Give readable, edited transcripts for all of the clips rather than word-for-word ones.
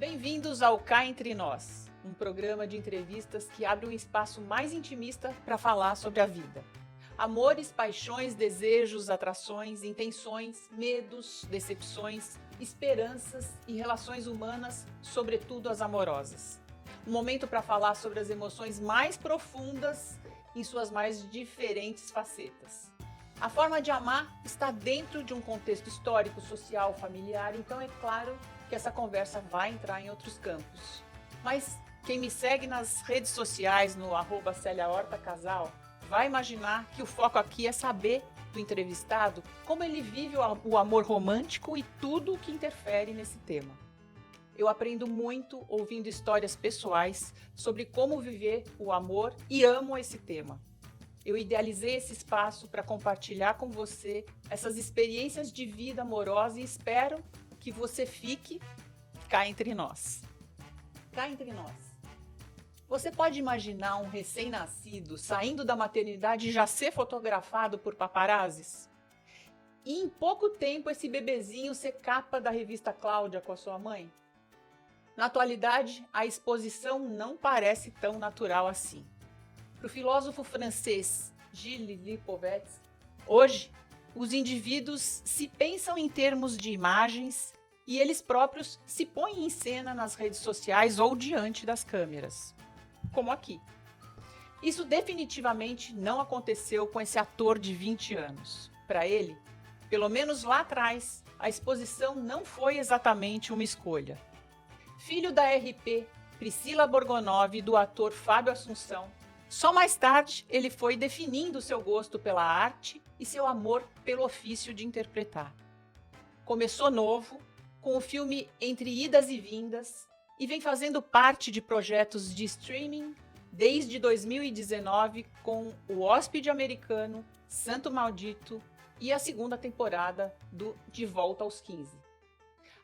Bem-vindos ao Cá Entre Nós, um programa de entrevistas que abre um espaço mais intimista para falar sobre a vida. Amores, paixões, desejos, atrações, intenções, medos, decepções, esperanças e relações humanas, sobretudo as amorosas. Um momento para falar sobre as emoções mais profundas em suas mais diferentes facetas. A forma de amar está dentro de um contexto histórico, social, familiar, então é claro que essa conversa vai entrar em outros campos. Mas quem me segue nas redes sociais, no @CeliaHortaCasal, vai imaginar que o foco aqui é saber do entrevistado como ele vive o amor romântico e tudo o que interfere nesse tema. Eu aprendo muito ouvindo histórias pessoais sobre como viver o amor e amo esse tema. Eu idealizei esse espaço para compartilhar com você essas experiências de vida amorosa e espero que você fique cá entre nós. Cá entre nós. Você pode imaginar um recém-nascido saindo da maternidade e já ser fotografado por paparazzis? E em pouco tempo esse bebezinho ser capa da revista Cláudia com a sua mãe? Na atualidade, a exposição não parece tão natural assim. Para o filósofo francês Gilles Lipovetsky, hoje, os indivíduos se pensam em termos de imagens e eles próprios se põem em cena nas redes sociais ou diante das câmeras, como aqui. Isso definitivamente não aconteceu com esse ator de 20 anos. Para ele, pelo menos lá atrás, a exposição não foi exatamente uma escolha. Filho da RP Priscila Borgonov e do ator Fábio Assunção, só mais tarde ele foi definindo seu gosto pela arte e seu amor pelo ofício de interpretar. Começou novo, com o filme Entre Idas e Vindas, e vem fazendo parte de projetos de streaming desde 2019 com O Hóspede Americano, Santo Maldito e a segunda temporada do De Volta aos 15.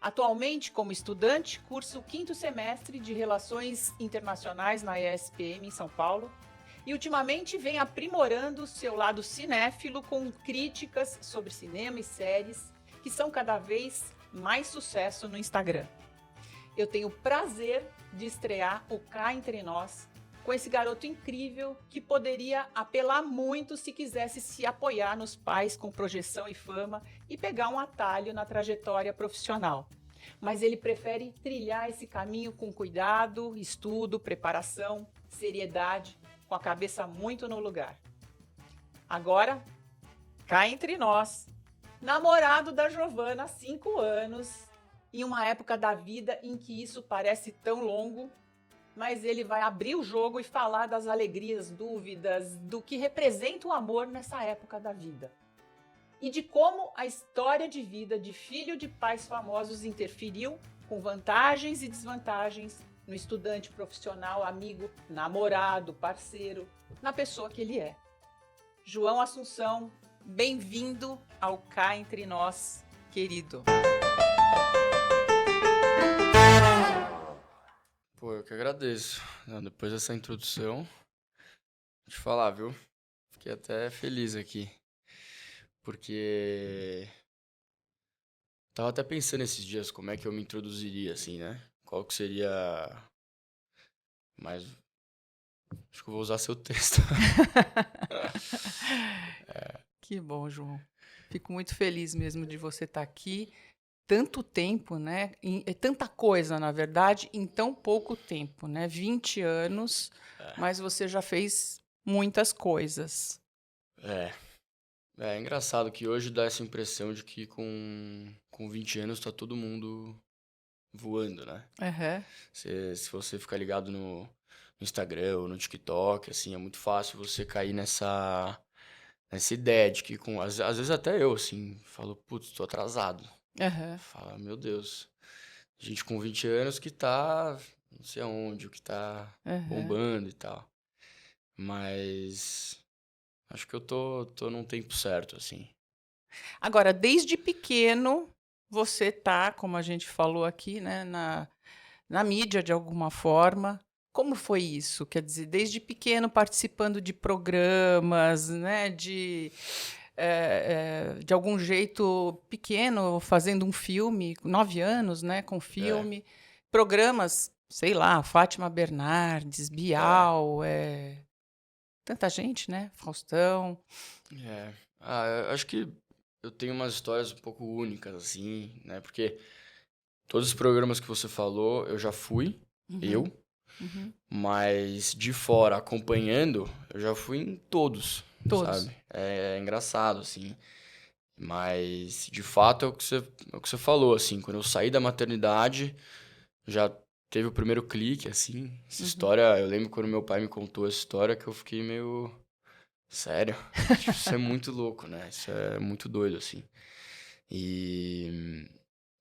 Atualmente, como estudante, cursa o 5º semestre de Relações Internacionais na ESPM em São Paulo e ultimamente vem aprimorando seu lado cinéfilo com críticas sobre cinema e séries que são cada vez mais sucesso no Instagram. Eu tenho o prazer de estrear o Cá Entre Nós com esse garoto incrível que poderia apelar muito se quisesse se apoiar nos pais com projeção e fama e pegar um atalho na trajetória profissional. Mas ele prefere trilhar esse caminho com cuidado, estudo, preparação, seriedade, com a cabeça muito no lugar. Agora, cá entre nós, namorado da Giovana há 5 anos, em uma época da vida em que isso parece tão longo, mas ele vai abrir o jogo e falar das alegrias, dúvidas, do que representa o amor nessa época da vida. E de como a história de vida de filho de pais famosos interferiu com vantagens e desvantagens no estudante profissional, amigo, namorado, parceiro, na pessoa que ele é. João Assunção, bem-vindo ao Cá Entre Nós, querido. Pô, eu que agradeço. Depois dessa introdução, vou te falar, viu? Fiquei até feliz aqui. Porque tava até pensando esses dias como é que eu me introduziria, assim, né? Qual que seria... Mas acho que eu vou usar seu texto. Que bom, João. Fico muito feliz mesmo de você estar aqui. Tanto tempo, né? É tanta coisa, na verdade, em tão pouco tempo, né? 20 anos, mas você já fez muitas coisas. É engraçado que hoje dá essa impressão de que com 20 anos tá todo mundo voando, né? Uhum. Se você ficar ligado no Instagram ou no TikTok, assim, é muito fácil você cair nessa ideia de que às vezes até eu, assim, falo, putz, tô atrasado. Uhum. Fala, meu Deus, gente com 20 anos que tá, não sei aonde, o que tá bombando e tal. Mas acho que eu tô num tempo certo, assim. Agora, desde pequeno, você tá, como a gente falou aqui, né, na mídia de alguma forma. Como foi isso? Quer dizer, desde pequeno participando de programas, né, de algum jeito pequeno, fazendo um filme, 9 anos, né, com filme. programas, sei lá, Fátima Bernardes, Bial, tanta gente, né? Faustão. É. Eu acho que eu tenho umas histórias um pouco únicas, assim, né? Porque todos os programas que você falou, eu já fui, eu, Uhum, uhum. mas de fora, acompanhando, eu já fui em todos, Todos. sabe? É engraçado, assim. Mas, de fato, é o que você falou, assim. Quando eu saí da maternidade, já teve o primeiro clique, assim. Essa Uhum. história, eu lembro quando meu pai me contou essa história que eu fiquei meio. Sério? Isso é muito louco, né? Isso é muito doido, assim. E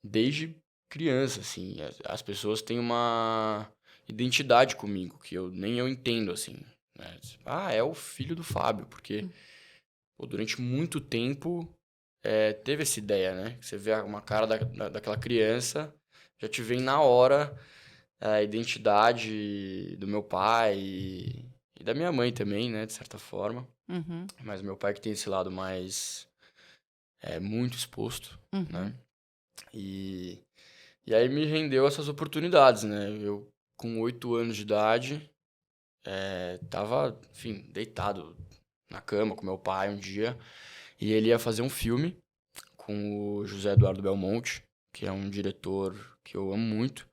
desde criança, assim, as pessoas têm uma identidade comigo que nem eu entendo, assim, né? Ah, é o filho do Fábio, porque pô, durante muito tempo teve essa ideia, né? Você vê uma cara daquela criança, já te vem na hora a identidade do meu pai e da minha mãe também, né? De certa forma. Uhum, Mas meu pai que tem esse lado mais muito exposto, né? uhum. E, e aí me rendeu essas oportunidades, né? Eu, com 8 anos de idade, tava, enfim, deitado na cama com meu pai um dia. E ele ia fazer um filme com o José Eduardo Belmonte, que é um diretor que eu amo muito.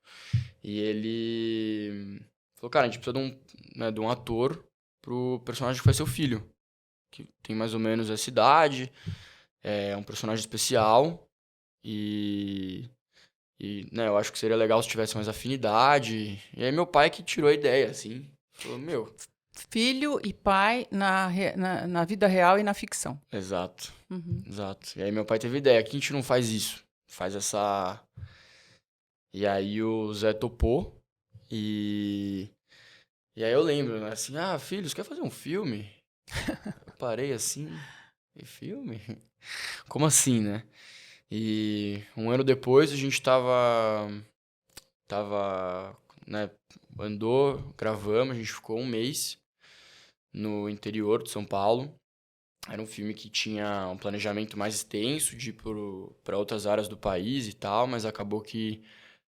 E ele falou, cara, a gente precisa de um ator pro personagem que vai ser o filho. Que tem mais ou menos essa idade, é um personagem especial e, né, eu acho que seria legal se tivesse mais afinidade. E aí meu pai que tirou a ideia, assim, falou, meu, Filho e pai na vida real e na ficção. exato, Uhum. exato. E aí meu pai teve a ideia, aqui a gente não faz isso, faz essa... E aí o Zé topou e... E aí eu lembro, né, assim, ah, filho, você quer fazer um filme? Eu parei assim, e filme? Como assim, né? E um ano depois a gente tava, né, andou, gravamos, a gente ficou um mês no interior de São Paulo. Era um filme que tinha um planejamento mais extenso de ir para outras áreas do país e tal, mas acabou que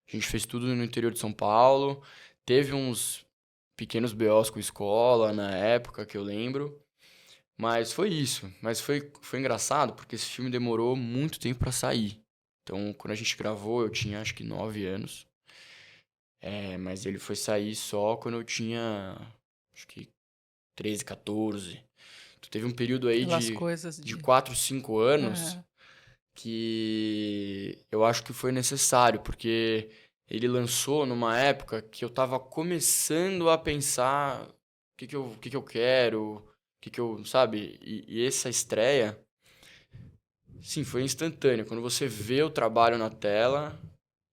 a gente fez tudo no interior de São Paulo. Teve uns pequenos BOs com escola na época, que eu lembro. Mas foi isso. Mas foi engraçado porque esse filme demorou muito tempo pra sair. Então, quando a gente gravou, eu tinha acho que 9 anos. Mas ele foi sair só quando eu tinha acho que 13, 14. Então, teve um período aí Aquelas coisas de de. 4, 5 anos Aham. que eu acho que foi necessário, porque ele lançou numa época que eu tava começando a pensar o que que eu quero, sabe? E essa estreia, sim, foi instantânea. Quando você vê o trabalho na tela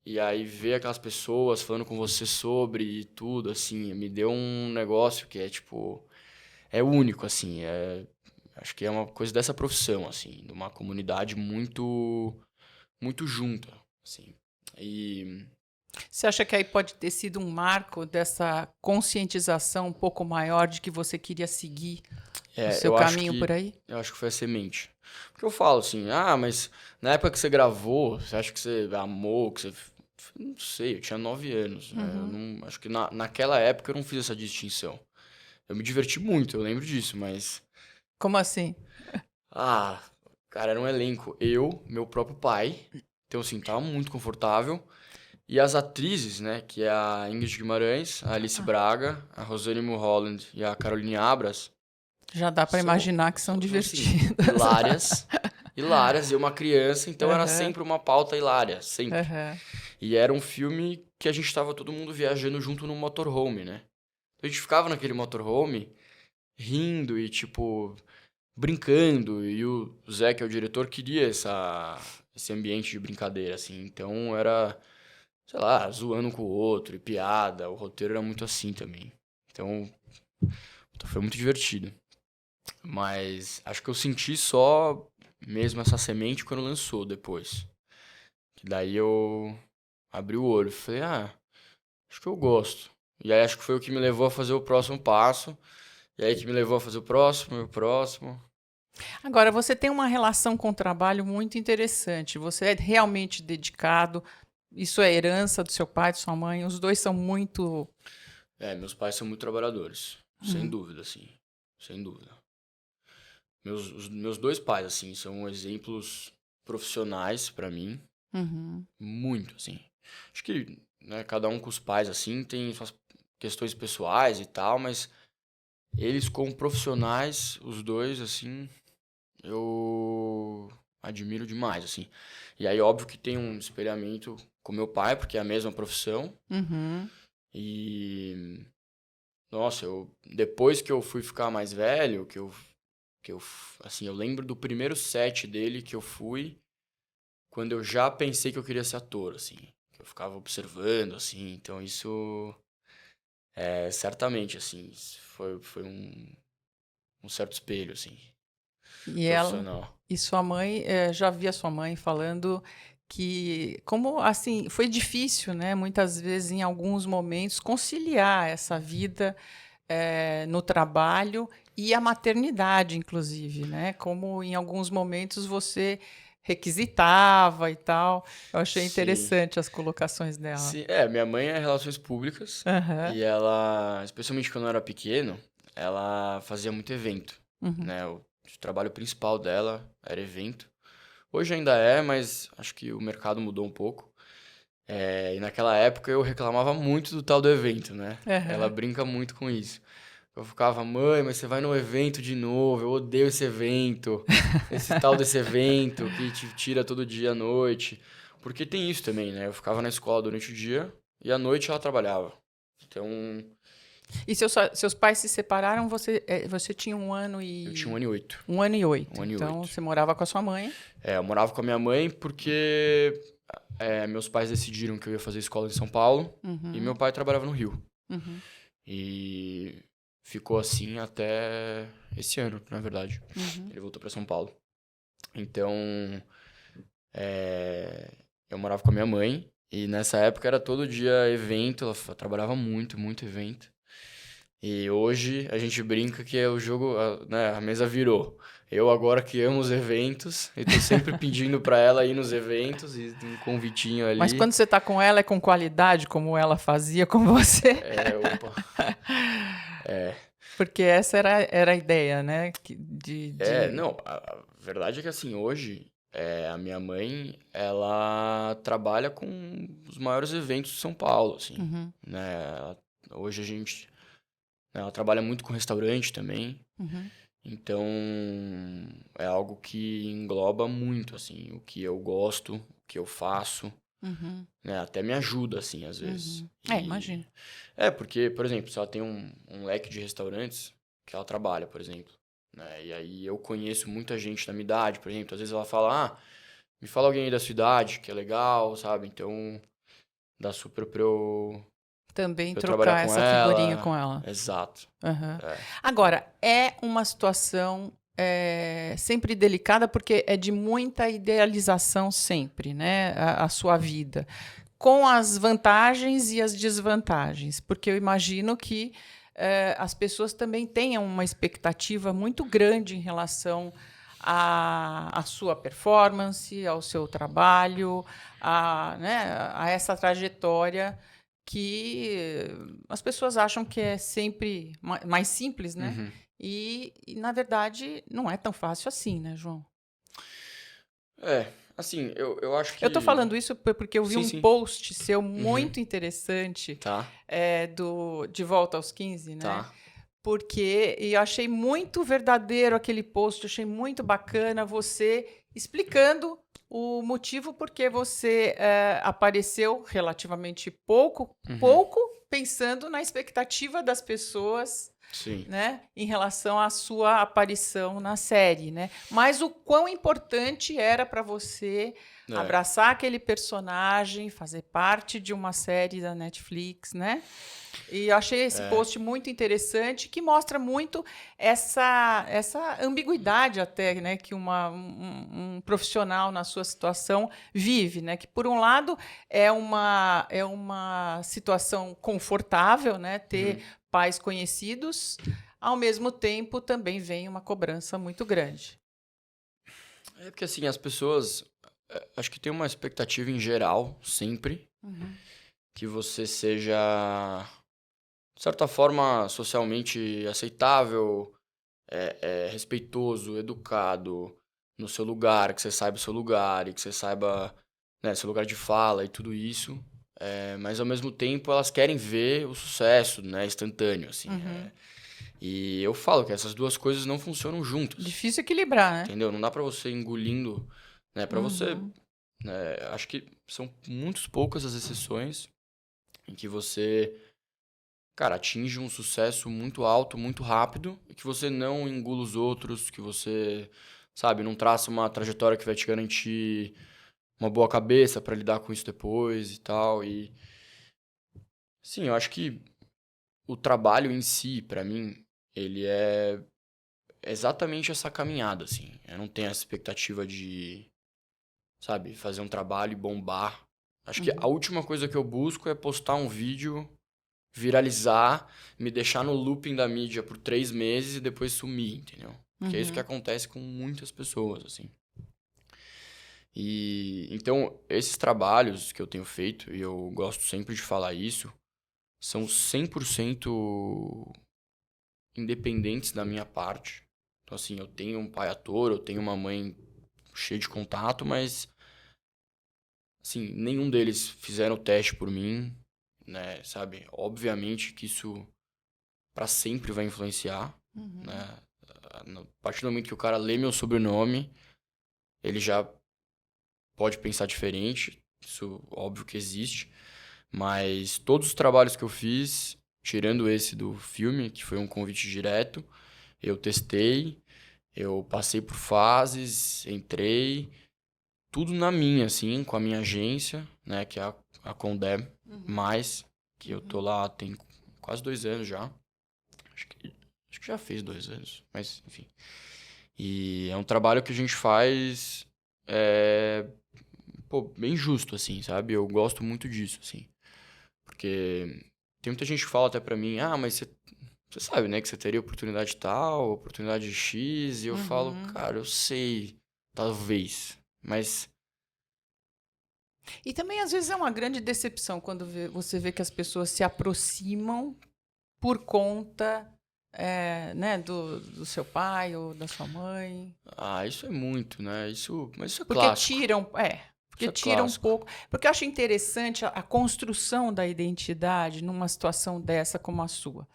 e aí vê aquelas pessoas falando com você sobre e tudo, assim, me deu um negócio que é tipo, é único, assim, acho que é uma coisa dessa profissão, assim, de uma comunidade muito junta, assim. E Você acha que aí pode ter sido um marco dessa conscientização um pouco maior de que você queria seguir o seu caminho por aí? eu acho que foi a semente. Porque eu falo assim, ah, mas na época que você gravou, você acha que você amou, que você... Não sei, eu tinha 9 anos, né? Eu Uhum. não, acho que naquela época eu não fiz essa distinção. Eu me diverti muito, eu lembro disso, mas... Como assim? Ah, cara, era um elenco. Eu, meu próprio pai, então assim, tava muito confortável. E as atrizes, né, que é a Ingrid Guimarães, a Alice Braga, a Rosane Mulholland e a Caroline Abras, Já dá para são, imaginar que são são assim, divertidas. hilárias, hilárias, e uma criança, então era Aham, sempre uma pauta hilária, sempre. aham. E era um filme que a gente tava todo mundo viajando junto no motorhome, né? A gente ficava naquele motorhome rindo e, tipo, brincando, e o Zé, que é o diretor, queria esse ambiente de brincadeira, assim, então era, sei lá, zoando um com o outro, e piada, o roteiro era muito assim também. Então, foi muito divertido. Mas acho que eu senti só mesmo essa semente quando lançou depois. Que daí eu abri o olho, falei, ah, acho que eu gosto. E aí acho que foi o que me levou a fazer o próximo passo. E aí que me levou a fazer o próximo, e o próximo. Agora, você tem uma relação com o trabalho muito interessante. Você é realmente dedicado, Isso é herança do seu pai, de sua mãe? Os dois são muito... Meus pais são muito trabalhadores, sem dúvida, assim, sem dúvida. Os meus dois pais, assim, são exemplos profissionais pra mim, muito, assim. Acho que, né, cada um com os pais, assim, tem suas questões pessoais e tal, mas eles como profissionais, os dois, assim, eu admiro demais, assim. E aí, óbvio que tem um espelhamento com meu pai, porque é a mesma profissão. E, nossa, depois que eu fui ficar mais velho, assim, eu lembro do primeiro set dele que eu fui, quando eu já pensei que eu queria ser ator, assim. Eu ficava observando, assim, então isso, certamente, assim, foi um certo espelho, assim, profissional. E sua mãe, já vi a sua mãe falando que, como assim, foi difícil, né? Muitas vezes, em alguns momentos, conciliar essa vida no trabalho e a maternidade, inclusive, né? Como em alguns momentos você requisitava e tal. Eu achei Sim. interessante as colocações dela. Sim, minha mãe é relações públicas Aham. e ela, especialmente quando eu era pequeno, ela fazia muito evento, né? O trabalho principal dela era evento. Hoje ainda é, mas acho que o mercado mudou um pouco. E naquela época eu reclamava muito do tal do evento, né? Ela Aham. brinca muito com isso. Eu ficava, mãe, mas você vai no evento de novo, eu odeio esse evento, esse tal desse evento que te tira todo dia à noite. Porque tem isso também, né? Eu ficava na escola durante o dia e à noite ela trabalhava. Então, E seus pais se separaram, você tinha eu tinha 1 ano e 8. 1 ano e 8. 1 ano e 8. Então, você morava com a sua mãe. Eu morava com a minha mãe porque meus pais decidiram que eu ia fazer escola em São Paulo e meu pai trabalhava no Rio. E ficou assim até esse ano, na verdade. Ele voltou para São Paulo. Então, eu morava com a minha mãe e nessa época era todo dia evento, ela trabalhava muito, muito evento. E hoje a gente brinca que é o jogo, né, a mesa virou. Eu agora que amo os eventos, e tô sempre pedindo pra ela ir nos eventos e um convitinho ali. Mas quando você está com ela, é com qualidade, como ela fazia com você? Opa. Porque essa era a ideia, né? Não, a verdade é que assim, hoje, a minha mãe, ela trabalha com os maiores eventos de São Paulo, assim, né? Hoje a gente, né, ela trabalha muito com restaurante também, então é algo que engloba muito, assim, o que eu gosto, o que eu faço, né? Até me ajuda, assim, às vezes. Imagino. Porque, por exemplo, se ela tem um leque de restaurantes que ela trabalha, por exemplo, né? E aí eu conheço muita gente da minha idade, por exemplo. Às vezes ela fala, me fala alguém aí da sua idade, que é legal, sabe? Então, dá super pra eu Também trabalhar trocar com essa figurinha ela. com ela. Exato. Agora, é uma situação sempre delicada, porque é de muita idealização sempre, né? A sua vida. Com as vantagens e as desvantagens. Porque eu imagino que as pessoas também tenham uma expectativa muito grande em relação à sua performance, ao seu trabalho, a essa trajetória que as pessoas acham que é sempre mais simples, né? E, na verdade, não é tão fácil assim, né, João? Assim, eu acho que... Eu estou falando isso porque eu vi Sim, um sim. post seu muito interessante Tá, do De Volta aos 15, né? tá. Porque eu achei muito verdadeiro aquele post, achei muito bacana você explicando o motivo por que você apareceu relativamente pouco pensando na expectativa das pessoas, Sim. né, em relação à sua aparição na série, né? Mas o quão importante era para você abraçar aquele personagem, fazer parte de uma série da Netflix, né? E eu achei esse post muito interessante, que mostra muito essa ambiguidade até, né, que um profissional na sua situação vive, né? Que, por um lado, é uma situação confortável, né, ter pais conhecidos, ao mesmo tempo também vem uma cobrança muito grande. Porque assim, as pessoas acho que tem uma expectativa em geral, sempre, que você seja, de certa forma, socialmente aceitável, respeitoso, educado, no seu lugar, que você saiba o seu lugar e que você saiba, né, seu lugar de fala e tudo isso. Mas, ao mesmo tempo, elas querem ver o sucesso, né, instantâneo, assim. E eu falo que essas duas coisas não funcionam juntas. Difícil equilibrar, né? Entendeu? Não dá pra você ir engolindo, né? Pra você, né, acho que são muito poucas as exceções em que você, cara, atinge um sucesso muito alto, muito rápido, e que você não engula os outros, que você, sabe, não traça uma trajetória que vai te garantir uma boa cabeça pra lidar com isso depois e tal. E, sim, eu acho que o trabalho em si, pra mim, ele é exatamente essa caminhada, assim. Eu não tenho essa expectativa de, sabe, fazer um trabalho e bombar. Acho que a última coisa que eu busco é postar um vídeo, viralizar, me deixar no looping da mídia por 3 meses e depois sumir, entendeu? Porque é isso que acontece com muitas pessoas, assim. E então, esses trabalhos que eu tenho feito, e eu gosto sempre de falar isso, são 100% independentes da minha parte. Então, assim, eu tenho um pai ator, eu tenho uma mãe cheia de contato, mas, assim, nenhum deles fizeram o teste por mim, né, sabe? Obviamente que isso pra sempre vai influenciar, né? A partir do momento que o cara lê meu sobrenome, ele já pode pensar diferente, isso óbvio que existe, mas todos os trabalhos que eu fiz, tirando esse do filme, que foi um convite direto, eu testei, eu passei por fases, entrei, tudo na minha, assim, com a minha agência, né, que é a Condé, mais, que eu tô lá tem quase 2 anos já. Acho que já fez 2 anos, mas enfim. E é um trabalho que a gente faz, pô, bem justo, assim, sabe? Eu gosto muito disso, assim. Porque tem muita gente que fala até pra mim, mas você sabe, né, que você teria oportunidade tal, oportunidade X, e eu falo, cara, eu sei, talvez, mas E também, às vezes, é uma grande decepção quando você vê que as pessoas se aproximam por conta, né, do seu pai ou da sua mãe. isso é muito, né? Mas isso é Porque clássico. tiram, Isso é tira um clássico. pouco. Porque eu acho interessante a construção da identidade numa situação dessa como a sua.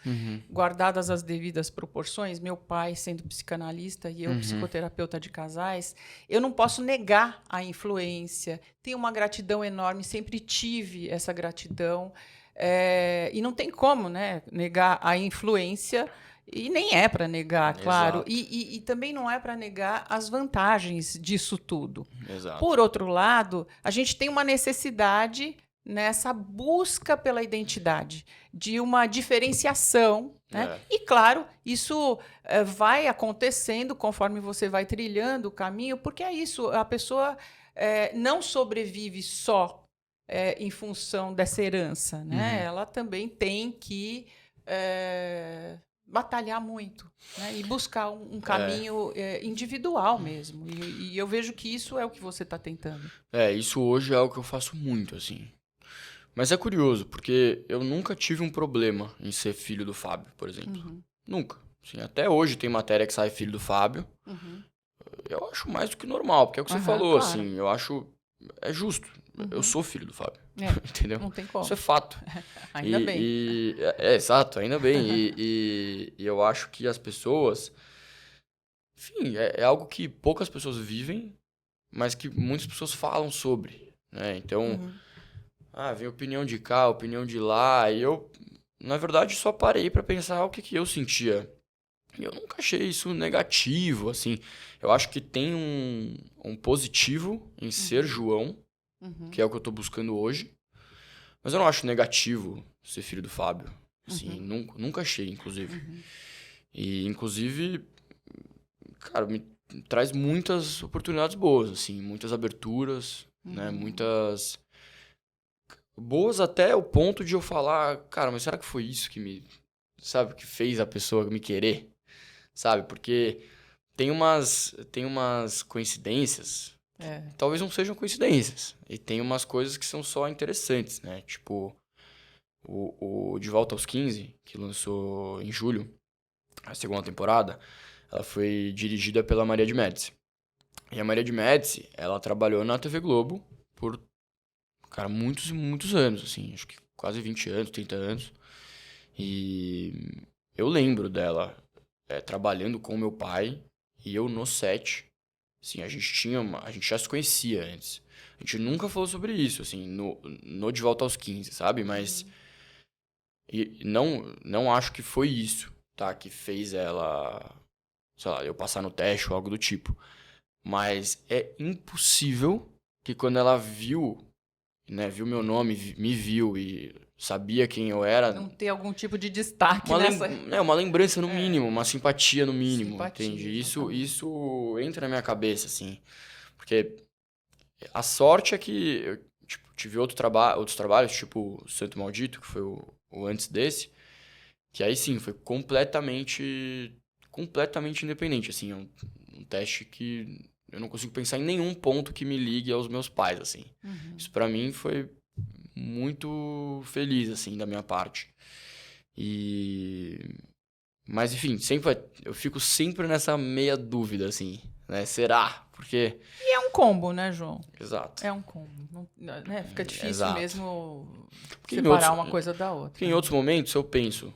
Guardadas as devidas proporções, meu pai sendo psicanalista e eu psicoterapeuta de casais, eu não posso negar a influência. Tenho uma gratidão enorme, sempre tive essa gratidão. E não tem como, né, negar a influência. E nem é para negar, claro. Exato. E também não é para negar as vantagens disso tudo. Exato. Por outro lado, a gente tem uma necessidade nessa busca pela identidade, de uma diferenciação, né? E, claro, isso vai acontecendo conforme você vai trilhando o caminho, porque é isso, a pessoa não sobrevive só em função dessa herança, né? Ela também tem que batalhar muito, né? E buscar um caminho individual mesmo. E eu vejo que isso é o que você está tentando. Isso hoje é algo que eu faço muito, assim. Mas é curioso, porque eu nunca tive um problema em ser filho do Fábio, por exemplo. Nunca. Assim, até hoje tem matéria que sai filho do Fábio. Eu acho mais do que normal, porque é o que você falou, Claro. assim, eu acho... É justo. Eu sou filho do Fábio. Entendeu? Não tem como. Isso é fato. Ainda bem. Exato, ainda bem. E eu acho que as pessoas... Enfim, é algo que poucas pessoas vivem, mas que muitas pessoas falam sobre, né? Então, vem opinião de cá, opinião de lá, e eu, na verdade, só parei pra pensar o que eu sentia. E eu nunca achei isso negativo, assim. Eu acho que tem um positivo em ser João, que é o que eu tô buscando hoje. Mas eu não acho negativo ser filho do Fábio. Assim, nunca achei, inclusive. E, inclusive, cara, me traz muitas oportunidades boas, assim. Muitas aberturas, né? Muitas... Boas até o ponto de eu falar, cara, mas será que foi isso que me... Sabe, que fez a pessoa me querer? Sabe, porque tem umas coincidências talvez não sejam coincidências. E tem umas coisas que são só interessantes, né? Tipo, o De Volta aos 15, que lançou em julho, a segunda temporada, ela foi dirigida pela Maria de Médici. E a Maria de Médici, ela trabalhou na TV Globo por, cara, muitos e muitos anos, assim, acho que quase 20 anos, 30 anos. E eu lembro dela trabalhando com meu pai e eu no set. Assim, a gente já se conhecia antes. A gente nunca falou sobre isso, assim, no De Volta aos 15, sabe? Mas e não acho que foi isso, tá? Que fez ela, sei lá, eu passar no teste ou algo do tipo. Mas é impossível que quando ela viu, né, viu meu nome, me viu e sabia quem eu era, Não ter algum tipo de destaque uma, nessa... uma lembrança no mínimo, uma simpatia no mínimo, Simpatia, entende? exatamente. Isso entra na minha cabeça, assim. Porque a sorte é que eu tipo, tive outros trabalhos, tipo Santo Maldito, que foi o antes desse, que aí sim, foi completamente independente, assim, é um teste que eu não consigo pensar em nenhum ponto que me ligue aos meus pais, assim. Isso pra mim foi muito feliz, assim, da minha parte. Mas enfim, eu fico sempre nessa meia dúvida, assim, né? Será? Porque... E é um combo, né, João? Exato. É um combo. Né? Fica difícil Exato. mesmo Porque separar uma coisa da outra. Porque em outros momentos eu penso,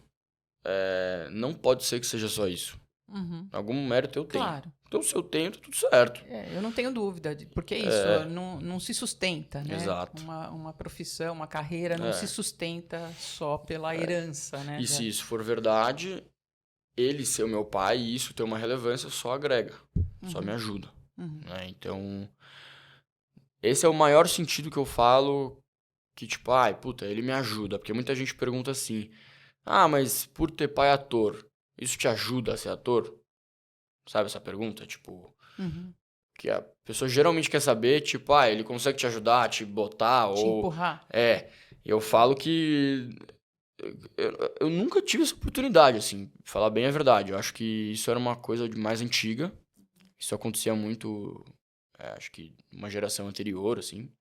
não pode ser que seja só isso. Uhum. Algum mérito eu tenho. Claro. Então se eu tenho, tá tudo certo. Eu não tenho dúvida, porque é isso, não se sustenta, né? Exato. Uma profissão, uma carreira não se sustenta só pela herança, né? E se isso for verdade, ele ser o meu pai e isso ter uma relevância só agrega, só me ajuda. Né? Então, esse é o maior sentido que eu falo que, tipo, ai, puta, ele me ajuda. Porque muita gente pergunta assim, mas por ter pai ator, isso te ajuda a ser ator? Sabe essa pergunta? Tipo, que a pessoa geralmente quer saber, tipo, ele consegue te ajudar, te botar, Te ou... empurrar. Eu falo que eu nunca tive essa oportunidade, assim, falar bem a verdade. Eu acho que isso era uma coisa de mais antiga. Isso acontecia muito, acho que uma geração anterior, assim,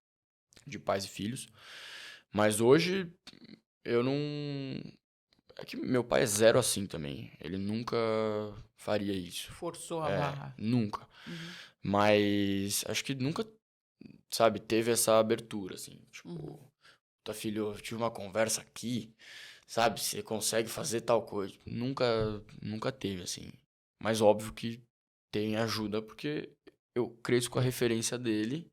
de pais e filhos. Mas hoje, eu não... É que meu pai é zero assim também. Ele nunca faria isso. Forçou a barra. Nunca. Mas acho que nunca, sabe, teve essa abertura, assim. Tipo, tá filho, eu tive uma conversa aqui, sabe, você consegue fazer tal coisa. Nunca teve, assim. Mas óbvio que tem ajuda, porque eu cresço com a referência dele.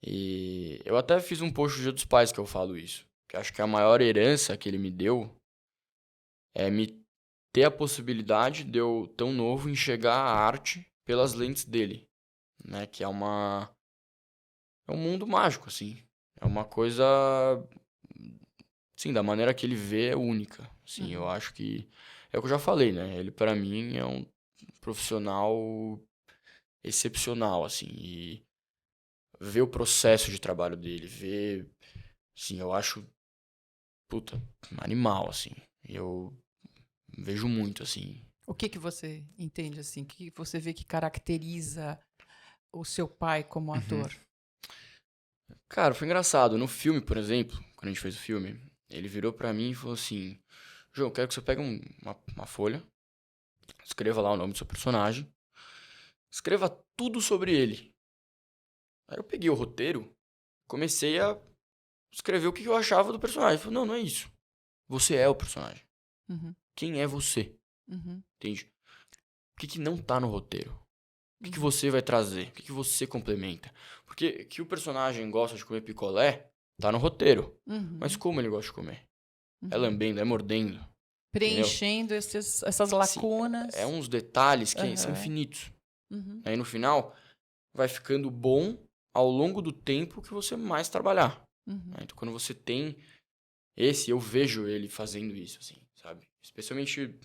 E eu até fiz um post no Dia dos Pais que eu falo isso. Que acho que a maior herança que ele me deu é me ter a possibilidade de eu, tão novo, enxergar a arte pelas lentes dele, né? Que é um mundo mágico, assim. É uma coisa, sim, da maneira que ele vê é única. Assim, eu acho que é o que eu já falei, né? Ele pra mim é um profissional excepcional, assim, e ver o processo de trabalho dele, ver, assim, eu acho, puta, animal, assim. Eu vejo muito, assim. O que você entende assim? O que você vê que caracteriza o seu pai como ator? Cara, foi engraçado. No filme, por exemplo, quando a gente fez o filme, ele virou pra mim e falou assim: João, quero que você pegue uma folha, escreva lá o nome do seu personagem, escreva tudo sobre ele. Aí eu peguei o roteiro, comecei a escrever o que eu achava do personagem. Eu falei, não é isso. Você é o personagem. Quem é você? Entende? O que não tá no roteiro? O que você vai trazer? O que você complementa? Porque que o personagem gosta de comer picolé, tá no roteiro. Mas como ele gosta de comer? É lambendo, é mordendo. Preenchendo essas lacunas. É uns detalhes que são infinitos. Aí no final, vai ficando bom ao longo do tempo que você mais trabalhar. Então quando você tem eu vejo ele fazendo isso, assim, sabe? Especialmente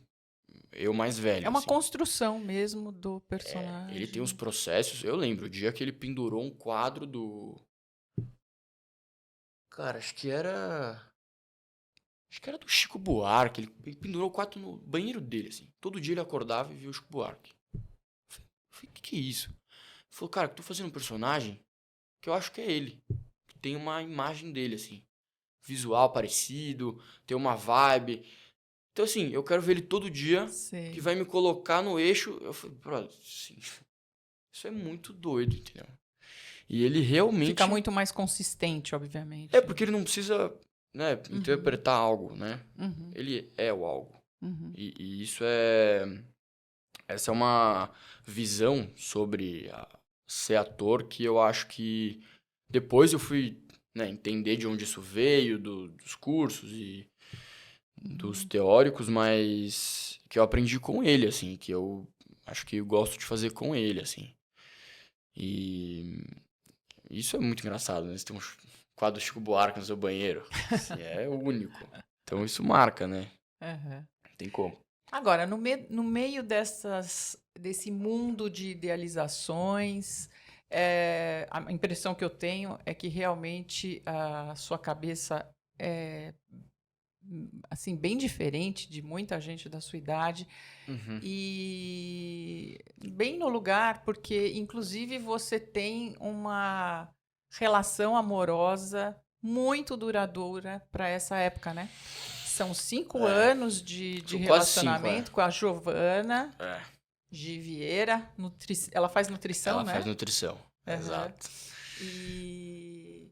eu mais velho. É uma assim. construção mesmo do personagem. Ele tem uns processos. Eu lembro o dia que ele pendurou um quadro do... Cara, acho que era do Chico Buarque. Ele pendurou o quadro no banheiro dele, assim. Todo dia ele acordava e via o Chico Buarque. Eu falei, que é isso? Falou, cara, eu tô fazendo um personagem que eu acho que é ele. Tem uma imagem dele, assim. Visual parecido, tem uma vibe. Então, assim, eu quero ver ele todo dia, Sei. que vai me colocar no eixo. Eu falei, brother, assim, isso é muito doido, entendeu? E ele realmente... Fica muito mais consistente, obviamente. É, porque ele não precisa, né, interpretar algo, né? Uhum, Ele é o algo. uhum. E isso é... Essa é uma visão sobre ser ator que eu acho que depois eu fui, né, entender de onde isso veio, dos cursos e dos teóricos, mas que eu aprendi com ele, assim, que eu acho que eu gosto de fazer com ele, assim. E isso é muito engraçado, né? Você tem um quadro do Chico Buarque no seu banheiro. Assim, é único. Então isso marca, né? Aham. Não tem como. Agora, no meio desse mundo de idealizações, a impressão que eu tenho é que realmente a sua cabeça é assim bem diferente de muita gente da sua idade Uhum. e bem no lugar, porque inclusive você tem uma relação amorosa muito duradoura para essa época, né? São 5 anos de São quase 5, relacionamento com a Giovana É. de Vieira. Ela faz nutrição, Ela né? faz nutrição. Aham. Exato. E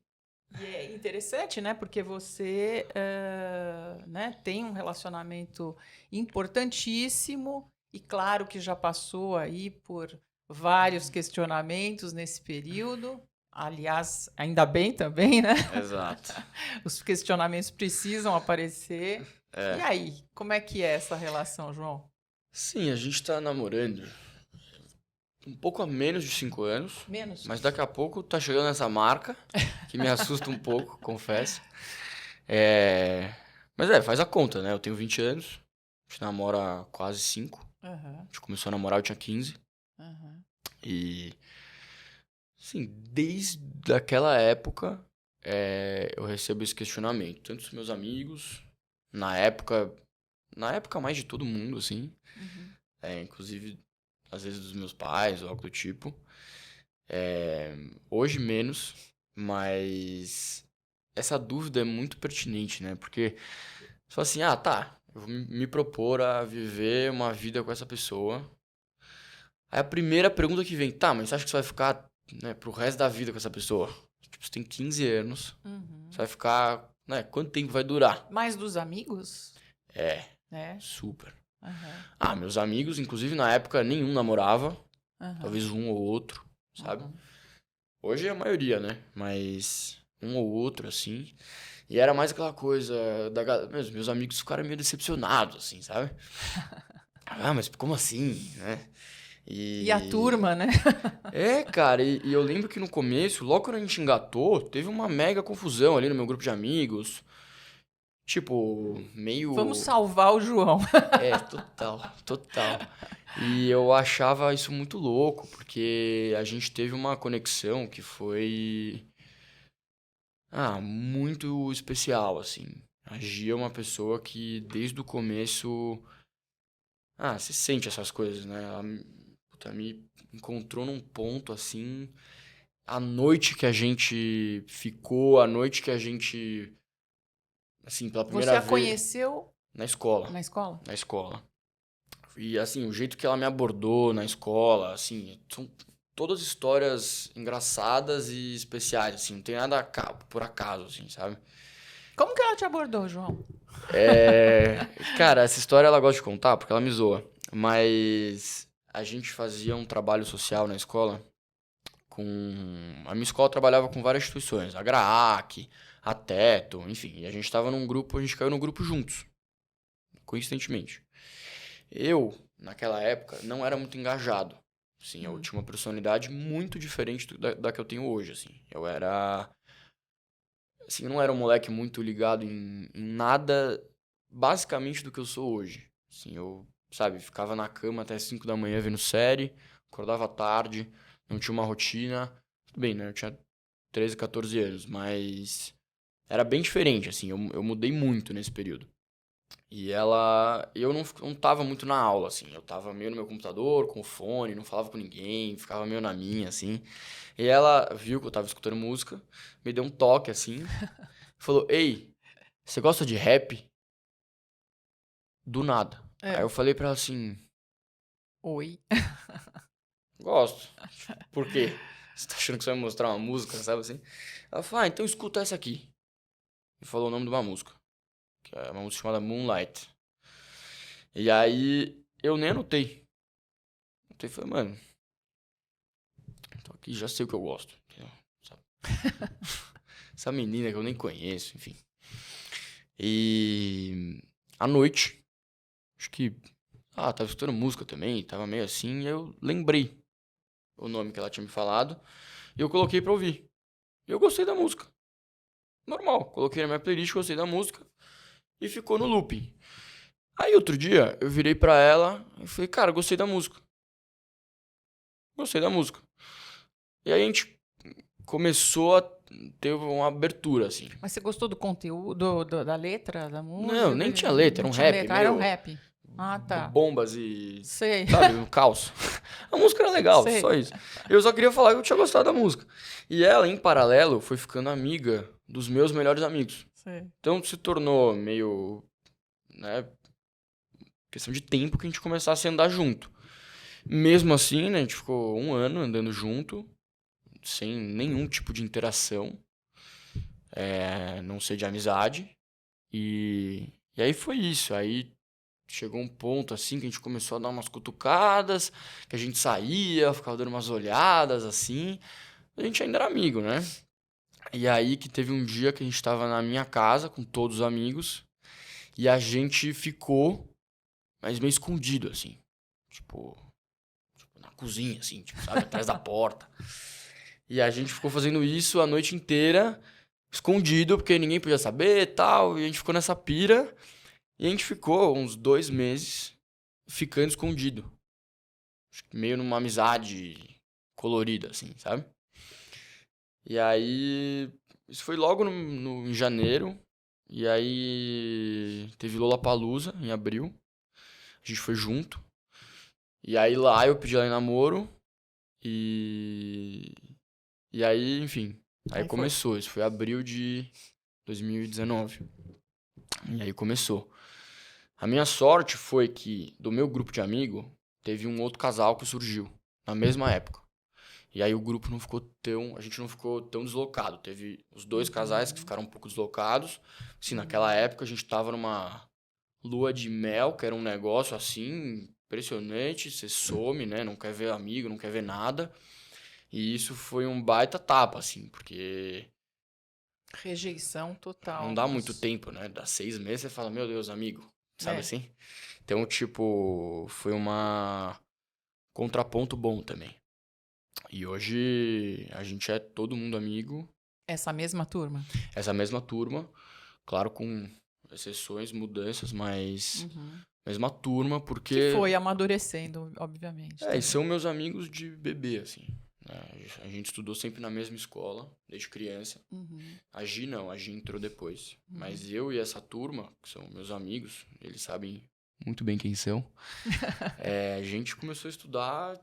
é interessante, né? Porque você né, tem um relacionamento importantíssimo e claro que já passou aí por vários questionamentos nesse período. Aliás, ainda bem também, né? Exato. Os questionamentos precisam aparecer. É. E aí, como é que é essa relação, João? Sim, a gente tá namorando um pouco a menos de 5 anos, Menos? mas daqui a pouco tá chegando essa marca, que me assusta um pouco, confesso. É... Mas faz a conta, né? Eu tenho 20 anos, a gente namora há quase 5. Aham, A gente começou a namorar, eu tinha 15. aham. E, sim, desde aquela época, eu recebo esse questionamento. Tanto dos meus amigos, na época mais de todo mundo, assim. Uhum. Inclusive, às vezes dos meus pais ou algo do tipo. Hoje menos, mas essa dúvida é muito pertinente, né? Porque você fala assim, tá, eu vou me propor a viver uma vida com essa pessoa. Aí a primeira pergunta que vem, tá, mas você acha que você vai ficar, né, pro resto da vida com essa pessoa? Tipo, você tem 15 anos, Uhum. você vai ficar, né, quanto tempo vai durar? Mais dos amigos? É, É. super. Aham, Meus amigos, inclusive na época, nenhum namorava, aham, talvez um ou outro, sabe? uhum. Hoje é a maioria, né? Mas um ou outro, assim. E era mais aquela coisa meus amigos ficaram meio decepcionados, assim, sabe? Mas como assim, né? E a turma, né? Cara, e eu lembro que no começo, logo quando a gente engatou, teve uma mega confusão ali no meu grupo de amigos. Tipo, meio... Vamos salvar o João. Total, total. E eu achava isso muito louco, porque a gente teve uma conexão que foi, muito especial, assim. A Gia é uma pessoa que desde o começo, você sente essas coisas, né? Ela, puta, me encontrou num ponto, assim, a noite que a gente ficou, a noite que a gente, assim, pela Você primeira a vez, conheceu na escola, na escola? na escola. E, assim, o jeito que ela me abordou na escola, assim, são todas histórias engraçadas e especiais, assim, não tem nada por acaso, assim, sabe? Como que ela te abordou, João? Cara, essa história ela gosta de contar porque ela me zoa, mas a gente fazia um trabalho social na escola com... A minha escola trabalhava com várias instituições, a GRAAC, a Teto, enfim, e a gente tava num grupo, a gente caiu no grupo juntos, coincidentemente. Eu, naquela época, não era muito engajado. Assim, eu tinha uma personalidade muito diferente da que eu tenho hoje, assim. Eu era... Assim, eu não era um moleque muito ligado em nada, basicamente, do que eu sou hoje. Assim, eu, sabe, ficava na cama até 5 da manhã vendo série, acordava tarde, não tinha uma rotina. Tudo bem, né? Eu tinha 13, 14 anos, mas era bem diferente, assim. Eu mudei muito nesse período. E eu não tava muito na aula, assim. Eu tava meio no meu computador, com o fone, não falava com ninguém, ficava meio na minha, assim. E ela viu que eu tava escutando música, me deu um toque, assim, falou: Ei, você gosta de rap? Do nada. Aí É. eu falei pra ela assim: Oi. Gosto. Por quê? Você tá achando que você vai me mostrar uma música, sabe assim? Ela falou: então escuta essa aqui. E falou o nome de uma música, que é uma música chamada Moonlight. E aí eu nem anotei. Anotei e falei: mano, tô aqui, já sei o que eu gosto. Entendeu? Sabe? Essa menina que eu nem conheço, enfim. E à noite, acho que. Tava escutando música também, tava meio assim, e eu lembrei o nome que ela tinha me falado, e eu coloquei pra ouvir. E eu gostei da música. Normal, coloquei na minha playlist, gostei da música, e ficou no looping. Aí outro dia, eu virei pra ela e falei, cara, gostei da música. Gostei da música. E aí a gente começou a ter uma abertura, assim. Mas você gostou do conteúdo, da letra da Não, música? nem tinha letra, era Não um tinha rap, letra, era um meio rap. Ah, tá. bombas e, Sei, sabe, um caos. A música era legal, sei. só isso. Eu só queria falar que eu tinha gostado da música. E ela, em paralelo, foi ficando amiga dos meus melhores amigos. Sei. Então se tornou meio, né, questão de tempo que a gente começasse a andar junto. Mesmo assim, né, a gente ficou 1 ano andando junto, sem nenhum tipo de interação, não ser de amizade. E aí foi isso. Aí chegou um ponto assim que a gente começou a dar umas cutucadas, que a gente saía, ficava dando umas olhadas assim. A gente ainda era amigo, né? E aí que teve um dia que a gente tava na minha casa com todos os amigos e a gente ficou, mas meio escondido assim. Tipo, na cozinha assim, tipo, sabe, atrás da porta. E a gente ficou fazendo isso a noite inteira, escondido, porque ninguém podia saber e tal. E a gente ficou nessa pira. E a gente ficou uns 2 meses ficando escondido. Acho que meio numa amizade colorida, assim, sabe? E aí. Isso foi logo em janeiro. E aí. Teve Lollapalooza em abril. A gente foi junto. E aí lá eu pedi ela em namoro. E. E aí, enfim. Aí Aí foi. começou. Isso foi abril de 2019. E aí começou. A minha sorte foi que, do meu grupo de amigo, teve um outro casal que surgiu na mesma época. E aí o grupo não ficou tão. A gente não ficou tão deslocado. Teve os dois casais que ficaram um pouco deslocados. Assim, naquela época a gente tava numa lua de mel, que era um negócio assim, impressionante. Você some, né? Não quer ver amigo, não quer ver nada. E isso foi um baita tapa, assim, porque Rejeição não total. dá muito Nossa. tempo, né? Dá 6 meses você fala, meu Deus, amigo. Sabe É. assim? Então, tipo, foi uma contraponto bom também. E hoje a gente é todo mundo amigo, Essa mesma turma? essa mesma turma, claro com exceções, mudanças, mas Uhum. mesma turma, Que porque foi amadurecendo, obviamente, e também. são meus amigos de bebê, assim. Né? A gente estudou sempre na mesma escola, desde criança. Uhum. A Gi não, a Gi entrou depois. Uhum. Mas eu e essa turma, que são meus amigos, eles sabem muito bem quem são. A gente começou a estudar,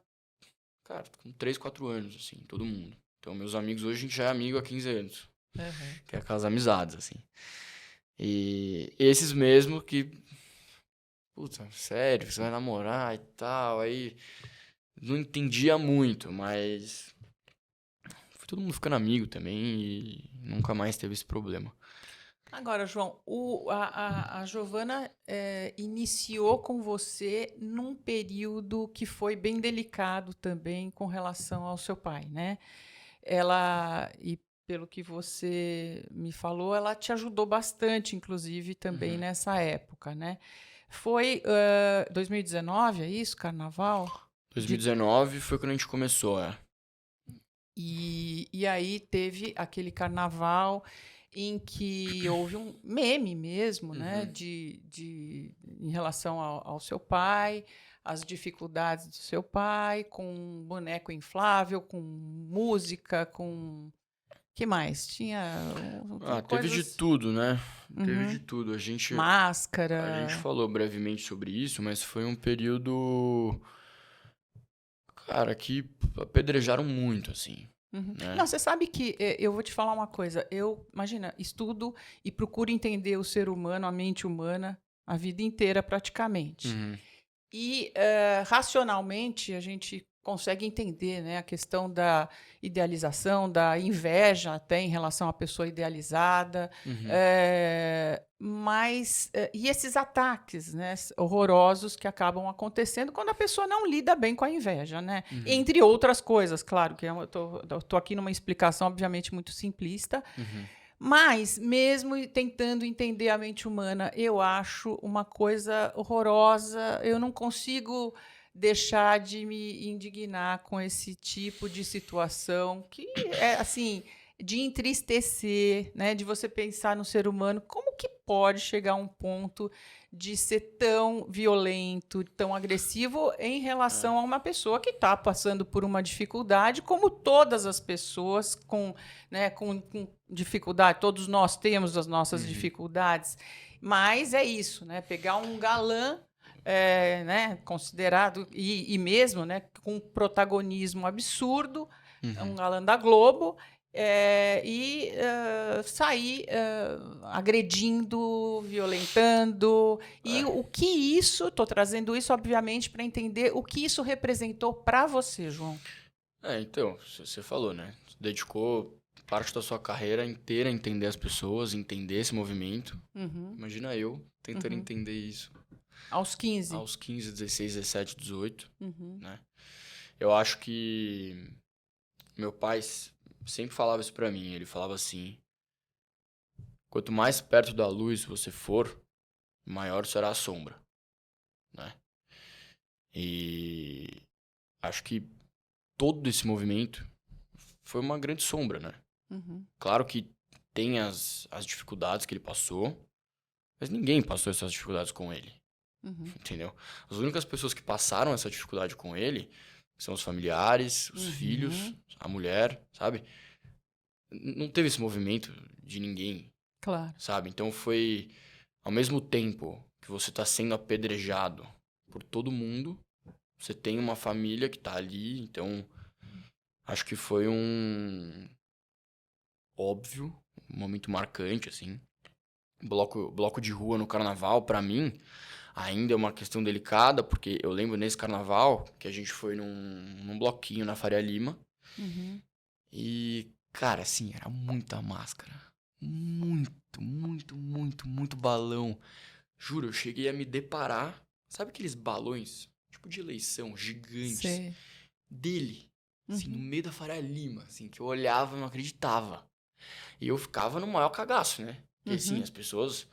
cara, com 3, 4 anos, assim, todo mundo. Então, meus amigos hoje a gente já é amigo há 15 anos. Uhum. Que é aquelas amizades, assim. E esses mesmo que, puta, sério, você vai namorar e tal, aí não entendia muito, mas foi todo mundo ficando amigo também e nunca mais teve esse problema. Agora, João, a Giovana iniciou com você num período que foi bem delicado também com relação ao seu pai, né? Ela, e pelo que você me falou, ela te ajudou bastante, inclusive, também Uhum. nessa época, né? Foi 2019, é isso? Carnaval? 2019 foi quando a gente começou, E aí teve aquele carnaval em que houve um meme mesmo, né, Uhum. em relação ao seu pai, as dificuldades do seu pai, com um boneco inflável, com música, com Que mais? Tinha Teve de coisas... tudo, né? Teve Uhum. de tudo. A gente Máscara. falou brevemente sobre isso, mas foi um período, cara, que apedrejaram muito, assim, Uhum. né? Não, você sabe que eu vou te falar uma coisa. Eu, imagina, estudo e procuro entender o ser humano, a mente humana, a vida inteira praticamente. Uhum. E racionalmente a gente consegue entender, né, a questão da idealização, da inveja até em relação à pessoa idealizada, Uhum. mas e esses ataques, né, horrorosos que acabam acontecendo quando a pessoa não lida bem com a inveja, né? Uhum. Entre outras coisas, claro que eu tô aqui numa explicação obviamente muito simplista. Uhum. Mas, mesmo tentando entender a mente humana, eu acho uma coisa horrorosa. Eu não consigo deixar de me indignar com esse tipo de situação que é assim de entristecer, né? De você pensar no ser humano, como que pode chegar a um ponto de ser tão violento, tão agressivo em relação a uma pessoa que está passando por uma dificuldade, como todas as pessoas com dificuldade, todos nós temos as nossas Uhum. dificuldades, mas é isso, né? Pegar um galã, né, considerado, e mesmo, né, com um protagonismo absurdo, um Uhum. galã da Globo, e sair agredindo, violentando. E o que isso, estou trazendo isso, obviamente, para entender o que isso representou para você, João. Então, você falou, né? Você dedicou parte da sua carreira inteira a entender as pessoas, entender esse movimento. Uhum. Imagina eu tentando Uhum. entender isso Aos 15. aos 15, 16, 17, 18, Uhum. né? Eu acho que meu pai sempre falava isso pra mim. Ele falava assim: quanto mais perto da luz você for, maior será a sombra, né? E acho que todo esse movimento foi uma grande sombra, né? Uhum. Claro que tem as dificuldades que ele passou, mas ninguém passou essas dificuldades com ele, Uhum. entendeu? As únicas pessoas que passaram essa dificuldade com ele são os familiares, os filhos, a mulher, sabe? Não teve esse movimento de ninguém, Claro. sabe? Então foi, ao mesmo tempo que você tá sendo apedrejado por todo mundo, você tem uma família que tá ali, então acho que foi óbvio, um momento marcante, assim. Bloco de rua no carnaval, pra mim, ainda é uma questão delicada, porque eu lembro nesse carnaval que a gente foi num bloquinho na Faria Lima. Uhum. E, cara, assim, era muita máscara. Muito, muito, muito, muito balão. Juro, eu cheguei a me deparar. Sabe aqueles balões, tipo de eleição, gigantes, Sei. dele, assim, no Uhum. meio da Faria Lima, assim, que eu olhava e não acreditava. E eu ficava no maior cagaço, né? Porque, assim, Uhum. as pessoas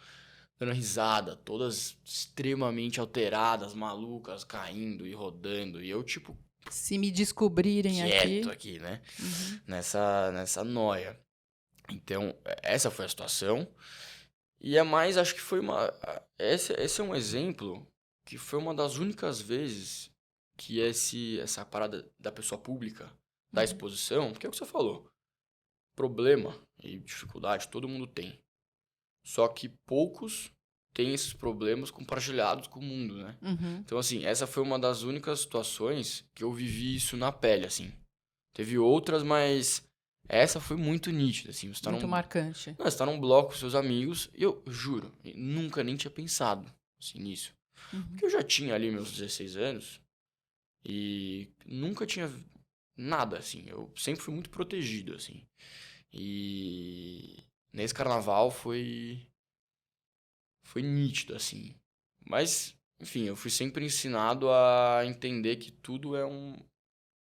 dando risada, todas extremamente alteradas, malucas, caindo e rodando. E eu, tipo, Se me descobrirem quieto aqui. aqui, né? Uhum. Nessa noia. Então, essa foi a situação. E é mais, acho que foi uma. Esse é um exemplo que foi uma das únicas vezes que essa parada da pessoa pública, da Uhum. exposição, porque é o que você falou. Problema e dificuldade todo mundo tem. Só que poucos têm esses problemas compartilhados com o mundo, né? Uhum. Então, assim, essa foi uma das únicas situações que eu vivi isso na pele, assim. Teve outras, mas essa foi muito nítida, assim. Muito marcante. Não, você tá num bloco com seus amigos, e eu juro, nunca nem tinha pensado, assim, nisso. Uhum. Porque eu já tinha ali meus 16 anos e nunca tinha nada, assim. Eu sempre fui muito protegido, assim. E nesse carnaval foi nítido, assim. Mas, enfim, eu fui sempre ensinado a entender que tudo é um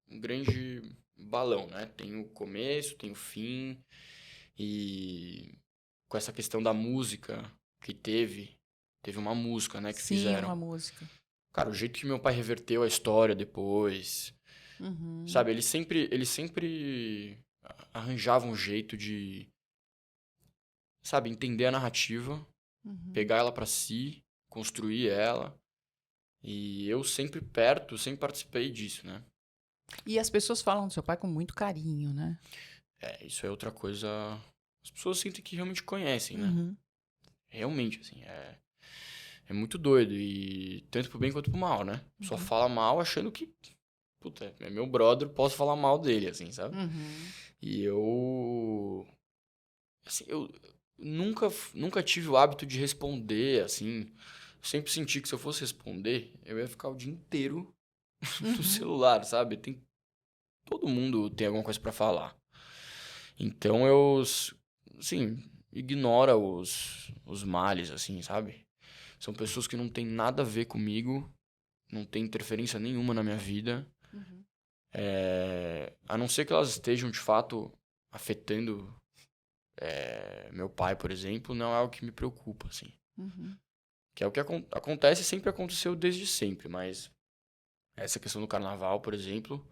grande balão, né? Tem o começo, tem o fim. E com essa questão da música que teve uma música, né, que Sim, fizeram. uma música. Cara, o jeito que meu pai reverteu a história depois, Uhum. sabe? Ele sempre arranjava um jeito de, sabe, entender a narrativa, Uhum. pegar ela pra si, construir ela. E eu sempre perto, sempre participei disso, né? E as pessoas falam do seu pai com muito carinho, né? Isso é outra coisa. As pessoas sentem que realmente conhecem, né? Uhum. Realmente, assim, é muito doido. E tanto pro bem quanto pro mal, né? Só fala mal achando que, puta, é meu brother, posso falar mal dele, assim, sabe? Uhum. E assim, eu nunca tive o hábito de responder, assim. Eu sempre senti que se eu fosse responder, eu ia ficar o dia inteiro no celular, sabe? Todo mundo tem alguma coisa pra falar. Então assim, ignora os males, assim, sabe? São pessoas que não têm nada a ver comigo, não tem interferência nenhuma na minha vida. Uhum. A não ser que elas estejam, de fato, afetando meu pai, por exemplo, não é algo que me preocupa, assim. Uhum. Que é o que acontece, sempre aconteceu desde sempre, mas essa questão do carnaval, por exemplo,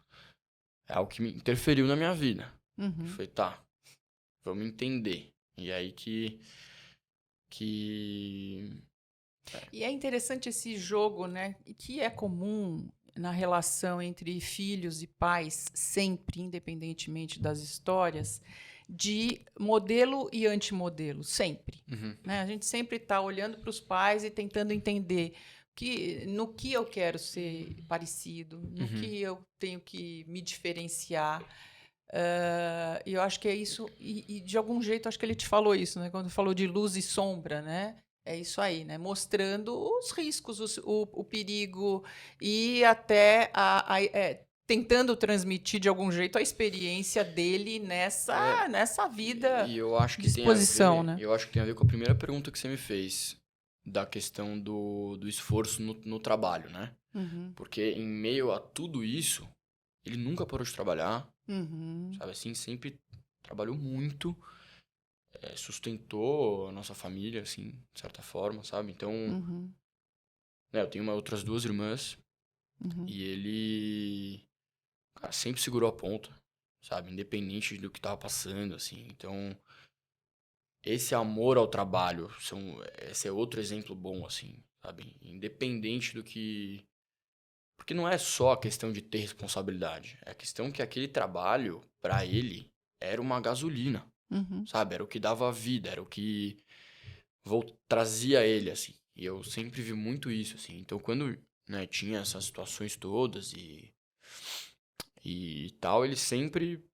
é algo que me interferiu na minha vida. Eu Uhum. falei, tá, vamos entender. E aí que... E é interessante esse jogo, né? Que é comum na relação entre filhos e pais, sempre, independentemente das histórias, de modelo e antimodelo, sempre. Uhum, Né? A gente sempre está olhando para os pais e tentando entender no que eu quero ser parecido, no uhum. que eu tenho que me diferenciar. E eu acho que é isso, e de algum jeito acho que ele te falou isso, né? Quando falou de luz e sombra, né? É isso aí, né? Mostrando os riscos, o perigo e até tentando transmitir de algum jeito a experiência dele É, nessa vida e eu acho de que tem a exposição, ver, né? eu acho que tem a ver com a primeira pergunta que você me fez, da questão do esforço no trabalho, né? Uhum, Porque em meio a tudo isso, ele nunca parou de trabalhar, uhum, sabe assim, sempre trabalhou muito, sustentou a nossa família, assim, de certa forma, sabe? Então, uhum, né, eu tenho outras duas irmãs uhum, e ele, cara, sempre segurou a ponta, sabe? Independente do que tava passando, assim. Então, esse amor ao trabalho, esse é outro exemplo bom, assim, sabe? Independente do que... Porque não é só a questão de ter responsabilidade, é a questão que aquele trabalho, pra ele, era uma gasolina, uhum, sabe? Era o que dava vida, era o que trazia ele, assim. E eu sempre vi muito isso, assim. Então, quando, né, tinha essas situações todas e tal, ele sempre...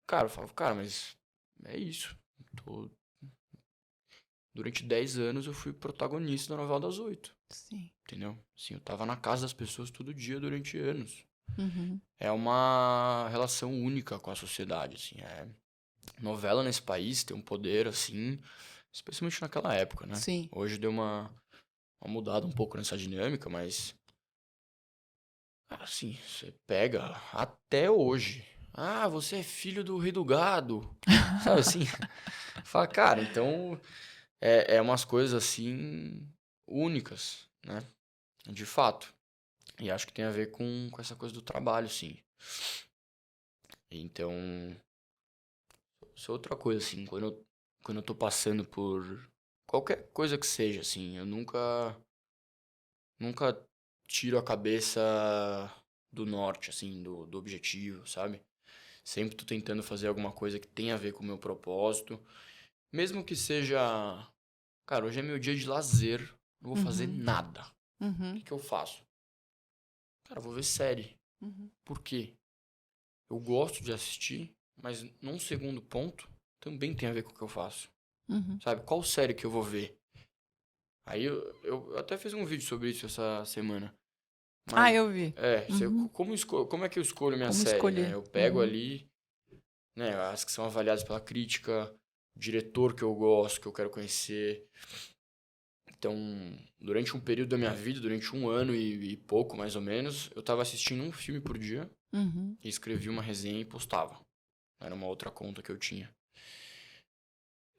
Cara, eu falava, cara, mas é isso. Tô... Durante 10 anos eu fui protagonista da novela das 8, sim, entendeu? Assim, eu tava na casa das pessoas todo dia durante anos. uhum, É uma relação única com a sociedade, assim. Novela nesse país tem um poder, assim, especialmente naquela época, né? sim, Hoje deu uma mudada um pouco nessa dinâmica, mas, assim, você pega até hoje. Ah, você é filho do rei do gado. Sabe assim? Fala, cara, então é umas coisas assim únicas, né? De fato. E acho que tem a ver com essa coisa do trabalho, sim. Então, isso é outra coisa, assim, quando eu tô passando por qualquer coisa que seja, assim, eu nunca tiro a cabeça do norte, assim, do objetivo, sabe? Sempre tô tentando fazer alguma coisa que tenha a ver com o meu propósito. Mesmo que seja, cara, hoje é meu dia de lazer, não vou fazer uhum, nada. O uhum, que eu faço? Cara, eu vou ver série. uhum, Por quê? Eu gosto de assistir, mas num segundo ponto, também tem a ver com o que eu faço. uhum. Sabe? Qual série que eu vou ver? Aí eu até fiz um vídeo sobre isso essa semana. Ah, Mas, eu vi. Uhum. como é que eu escolho minha Como série, né? escolher? Eu pego Uhum. ali, né, as que são avaliadas pela crítica, o diretor que eu gosto, que eu quero conhecer. Então, durante um período da minha vida, durante um ano e pouco, mais ou menos, eu tava assistindo um filme por dia Uhum. e escrevia uma resenha e postava. Era uma outra conta que eu tinha.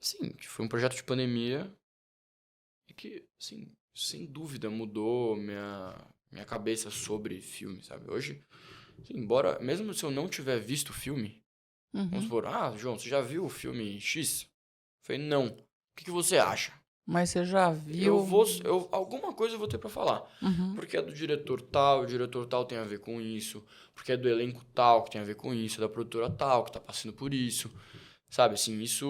Sim, que foi um projeto de pandemia e que, assim, sem dúvida mudou minha cabeça sobre filme, sabe? Hoje, assim, embora, mesmo se eu não tiver visto o filme, vamos Uhum. supor, ah, João, você já viu o filme X? Eu falei, não. O que você acha? Mas você já viu? Alguma coisa eu vou ter pra falar. Uhum. Porque é do diretor tal, o diretor tal tem a ver com isso. Porque é do elenco tal que tem a ver com isso. É da produtora tal que tá passando por isso. Sabe, assim, isso...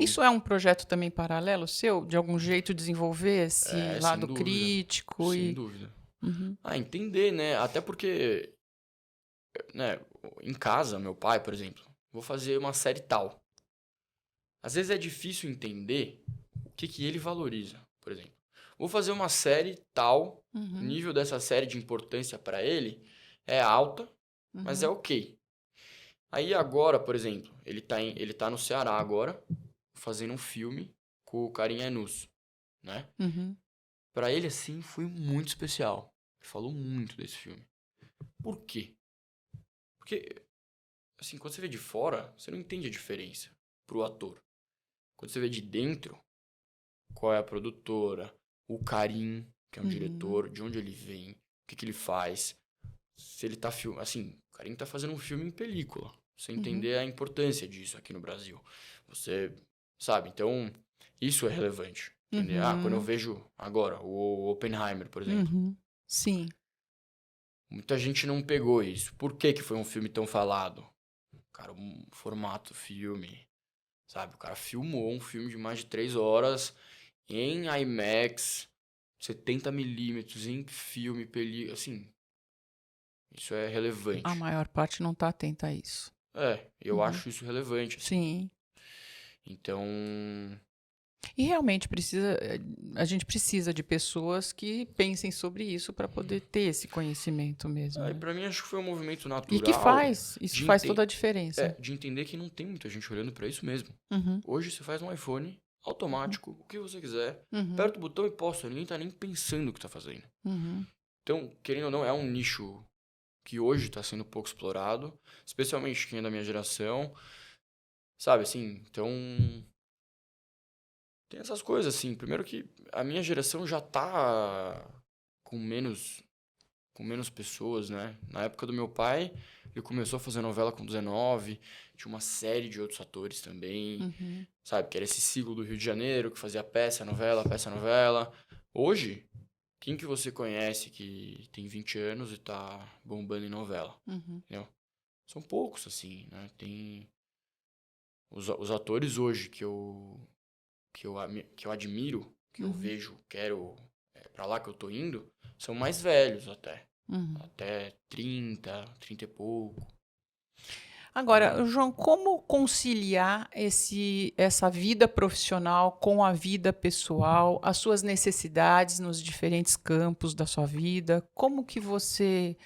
Isso é um projeto também paralelo seu? De algum jeito desenvolver esse É, sem lado dúvida. crítico Sem e... dúvida. Uhum. Entender, né? Até porque, né, em casa, meu pai, por exemplo, vou fazer uma série tal. Às vezes é difícil entender o que ele valoriza, por exemplo. Vou fazer uma série tal, o Uhum. nível dessa série de importância para ele é alta, mas é Uhum. ok. Aí agora, por exemplo, ele tá no Ceará agora, fazendo um filme com o Karim Yanus, né? Uhum. Pra ele, assim, foi muito especial. Ele falou muito desse filme. Por quê? Porque, assim, quando você vê de fora, você não entende a diferença pro ator. Quando você vê de dentro, qual é a produtora, o Karim, que é um Uhum. diretor, de onde ele vem, o que ele faz. Se ele tá filmando... Assim, o Karim tá fazendo um filme em película. Você entender a importância disso aqui no Brasil. Você, sabe? Então, isso é relevante. Entender? Quando eu Uhum. vejo agora o Oppenheimer, por exemplo. Uhum. Sim. Muita gente não pegou isso. Por que que foi um filme tão falado? Cara, um formato filme, sabe? O cara filmou um filme de mais de 3 horas em IMAX, 70mm, em filme, assim, isso é A relevante. maior parte não está atenta a isso. Eu Uhum. acho isso relevante, assim. Sim. Então, E realmente a gente precisa de pessoas que pensem sobre isso para poder ter esse conhecimento mesmo. e Né? pra mim acho que foi um movimento E que natural faz, isso de, faz enten toda a diferença. de entender que não tem muita gente olhando pra isso mesmo. Uhum. Hoje você faz um iPhone automático, o que você quiser, Uhum. aperta o botão e posta, ninguém tá nem pensando o que tá fazendo. Uhum. Então, querendo ou não, é um nicho que hoje está sendo pouco explorado, especialmente quem é da minha geração, sabe, assim, então tem essas coisas, assim, primeiro que a minha geração já tá com menos pessoas, né, na época do meu pai, ele começou a fazer novela com 19, tinha uma série de outros atores também, Uhum. sabe, que era esse ciclo do Rio de Janeiro, que fazia peça, novela, hoje... Quem que você conhece que tem 20 anos e tá bombando em novela? Uhum. Entendeu? São poucos, assim, né? Tem os atores hoje que eu admiro, que eu Uhum. vejo, quero, pra lá que eu tô indo, são mais velhos até. Uhum. Até 30 e pouco. Agora, João, como conciliar essa vida profissional com a vida pessoal, as suas necessidades nos diferentes campos da sua vida? Como que você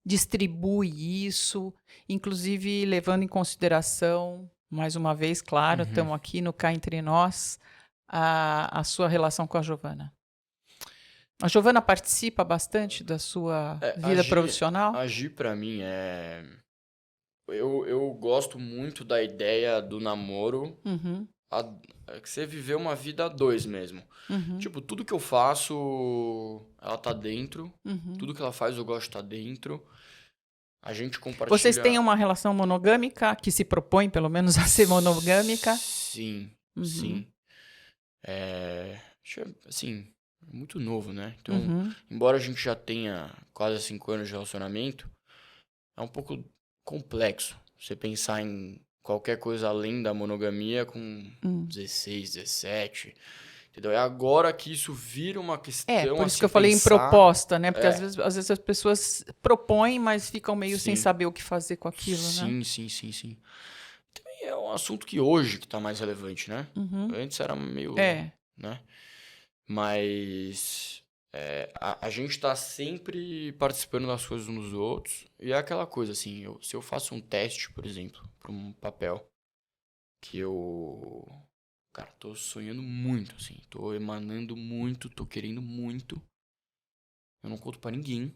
distribui isso, inclusive levando em consideração, mais uma vez, claro, Uhum. estamos aqui no Cá Entre Nós, a sua relação com a Giovana? A Giovana participa bastante da sua vida profissional? Agir pra mim é... Eu gosto muito da ideia do namoro, Uhum, que você viveu uma vida a dois mesmo. uhum, Tipo, tudo que eu faço, ela tá dentro. uhum. Tudo que ela faz, eu gosto de estar dentro. A gente Vocês têm compartilha... uma relação monogâmica, que se propõe, pelo menos, a ser monogâmica? Sim, Uhum, sim. Assim, muito novo, né? Então, uhum, embora a gente já tenha quase 5 anos de relacionamento, é um pouco complexo você pensar em qualquer coisa além da monogamia com 16, 17, entendeu? É agora que isso vira uma questão por a isso que se eu falei em pensar. proposta, né? Porque às É, vezes as pessoas propõem, mas ficam meio sem sim, saber o que fazer com aquilo, né? sim. Também é um assunto que hoje que tá mais relevante, né? Uhum. Antes era meio, É. né? Mas a gente tá sempre participando das coisas uns dos outros. E é aquela coisa, assim, se eu faço um teste, por exemplo, para um papel que eu, cara, tô sonhando muito, assim, tô emanando muito, tô querendo muito, eu não conto pra ninguém,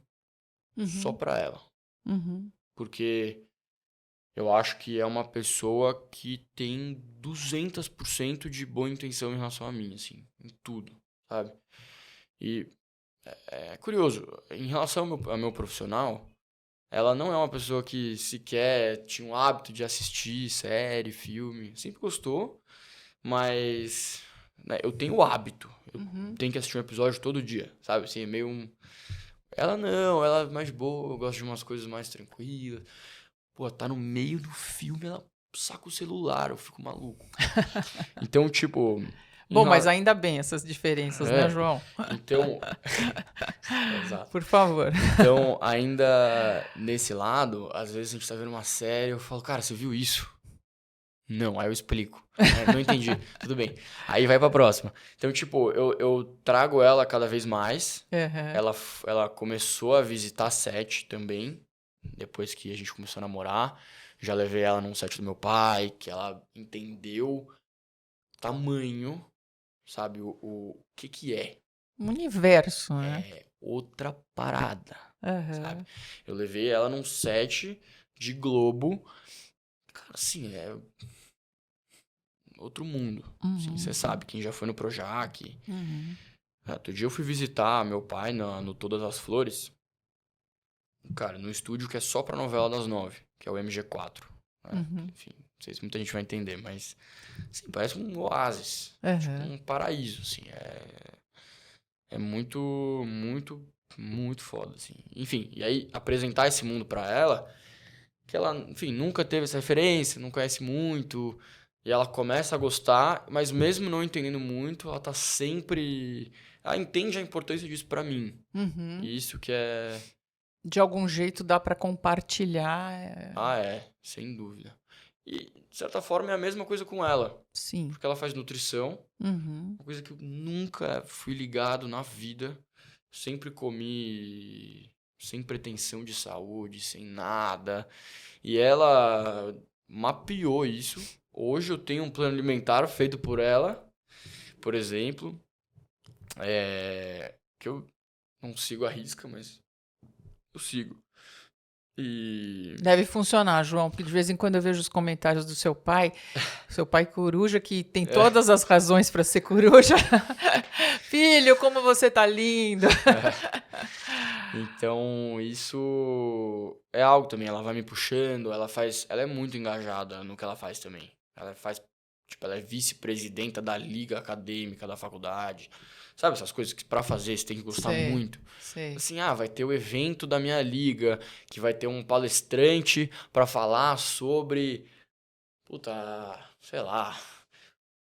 só Uhum. pra ela. Uhum. Porque eu acho que é uma pessoa que tem 200% de boa intenção em relação a mim, assim, em tudo, sabe? E é curioso, em relação ao meu profissional, ela não é uma pessoa que sequer tinha o hábito de assistir série, filme. Sempre gostou, mas né, eu tenho o hábito. Eu tenho que assistir um episódio todo dia, sabe? Assim, é meio um... Ela não, ela é mais boa, eu gosto de umas coisas mais tranquilas. Pô, tá no meio do filme, ela saca o celular, eu fico maluco. Então, tipo... Bom, mas ainda bem essas diferenças, né, João? Então... Exato. Por favor. Então, ainda nesse lado, às vezes a gente tá vendo uma série, eu falo, cara, você viu isso? Não, aí eu explico. Não entendi. Tudo bem. Aí vai pra próxima. Então, tipo, eu trago ela cada vez mais. Ela começou a visitar set também, depois que a gente começou a namorar. Já levei ela num set do meu pai, que ela entendeu tamanho, sabe, o que é. Um universo, né? É outra parada, sabe? Uhum. Eu levei ela num set de Globo. Cara, assim, é outro mundo. Assim, você sabe, quem já foi no Projac. Outro dia eu fui visitar meu pai no Todas as Flores. Cara, num estúdio que é só pra novela das 9, que é o MG4. Né? Enfim, não sei se muita gente vai entender, mas assim, parece um oásis. Tipo um paraíso, assim. É muito, muito, muito foda, assim. Enfim, e aí apresentar esse mundo pra ela, que ela, enfim, nunca teve essa referência, não conhece muito, e ela começa a gostar, mas mesmo não entendendo muito, ela tá sempre... Ela entende a importância disso pra mim. E isso que é... De algum jeito dá pra compartilhar. Sem dúvida. E, de certa forma, é a mesma coisa com ela. Sim. Porque ela faz nutrição, uma coisa que eu nunca fui ligado na vida. Sempre comi sem pretensão de saúde, sem nada. E ela mapeou isso. Hoje eu tenho um plano alimentar feito por ela, por exemplo, que eu não sigo à risca, mas eu sigo. E... Deve funcionar, João, porque de vez em quando eu vejo os comentários do seu pai coruja, que tem todas as razões para ser coruja. Filho, como você tá lindo! Então, isso é algo também, ela vai me puxando, ela é muito engajada no que ela faz também. Ela é vice-presidenta da liga acadêmica da faculdade. Sabe essas coisas que pra fazer você tem que gostar muito? Sei. Assim, vai ter o evento da minha liga, que vai ter um palestrante pra falar sobre, sei lá,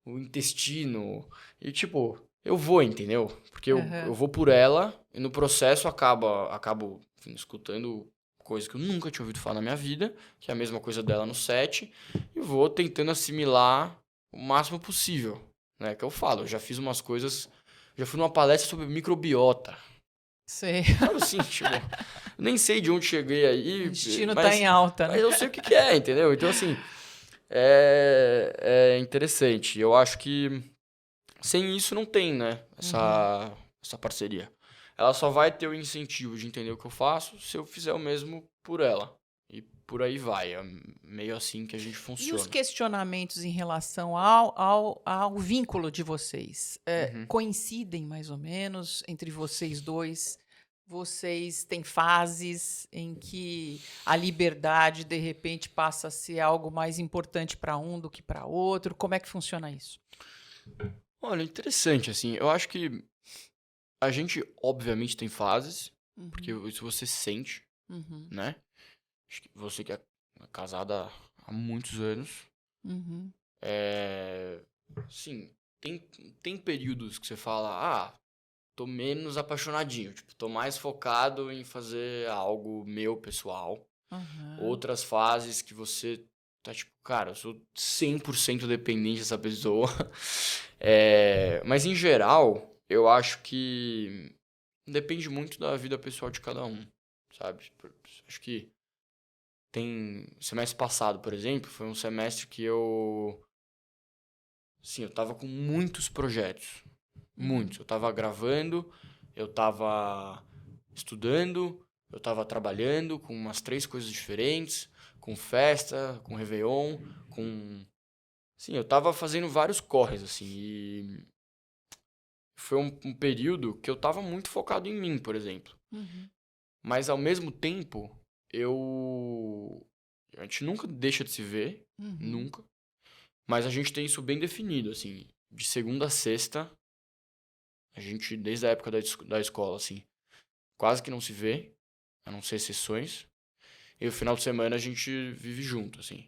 o intestino. E tipo, eu vou, entendeu? Porque eu vou por ela e no processo acabo enfim, escutando coisa que eu nunca tinha ouvido falar na minha vida, que é a mesma coisa dela no set, e vou tentando assimilar o máximo possível, né? Que eu falo, eu já fiz umas coisas, já fui numa palestra sobre microbiota. Sei. Sabe assim, tipo, nem sei de onde cheguei aí. O destino tá em alta, né? Mas eu sei o que é, entendeu? Então, assim, é interessante. Eu acho que sem isso não tem, né? Essa parceria. Ela só vai ter o incentivo de entender o que eu faço se eu fizer o mesmo por ela. E por aí vai. É meio assim que a gente funciona. E os questionamentos em relação ao vínculo de vocês? Coincidem mais ou menos entre vocês dois? Vocês têm fases em que a liberdade, de repente, passa a ser algo mais importante para um do que para outro? Como é que funciona isso? Olha, interessante, assim. Eu acho que a gente, obviamente, tem fases, porque isso você sente, né? Acho que você que é casada há muitos anos, sim, tem períodos que você fala, tô menos apaixonadinho, tipo, tô mais focado em fazer algo meu, pessoal. Outras fases que você tá tipo, cara, eu sou 100% dependente dessa pessoa. Mas em geral, eu acho que depende muito da vida pessoal de cada um, sabe? Acho que semestre passado, por exemplo, foi um semestre que eu tava com muitos projetos. Muitos. Eu tava gravando, eu tava estudando, eu tava trabalhando com umas 3 coisas diferentes, com festa, com Réveillon, Sim, eu tava fazendo vários corres, assim, e foi um período que eu tava muito focado em mim, por exemplo. Mas, ao mesmo tempo, a gente nunca deixa de se ver, nunca. Mas a gente tem isso bem definido, assim. de segunda a sexta, a gente, desde a época da escola, assim, quase que não se vê, a não ser sessões. E o final de semana a gente vive junto, assim.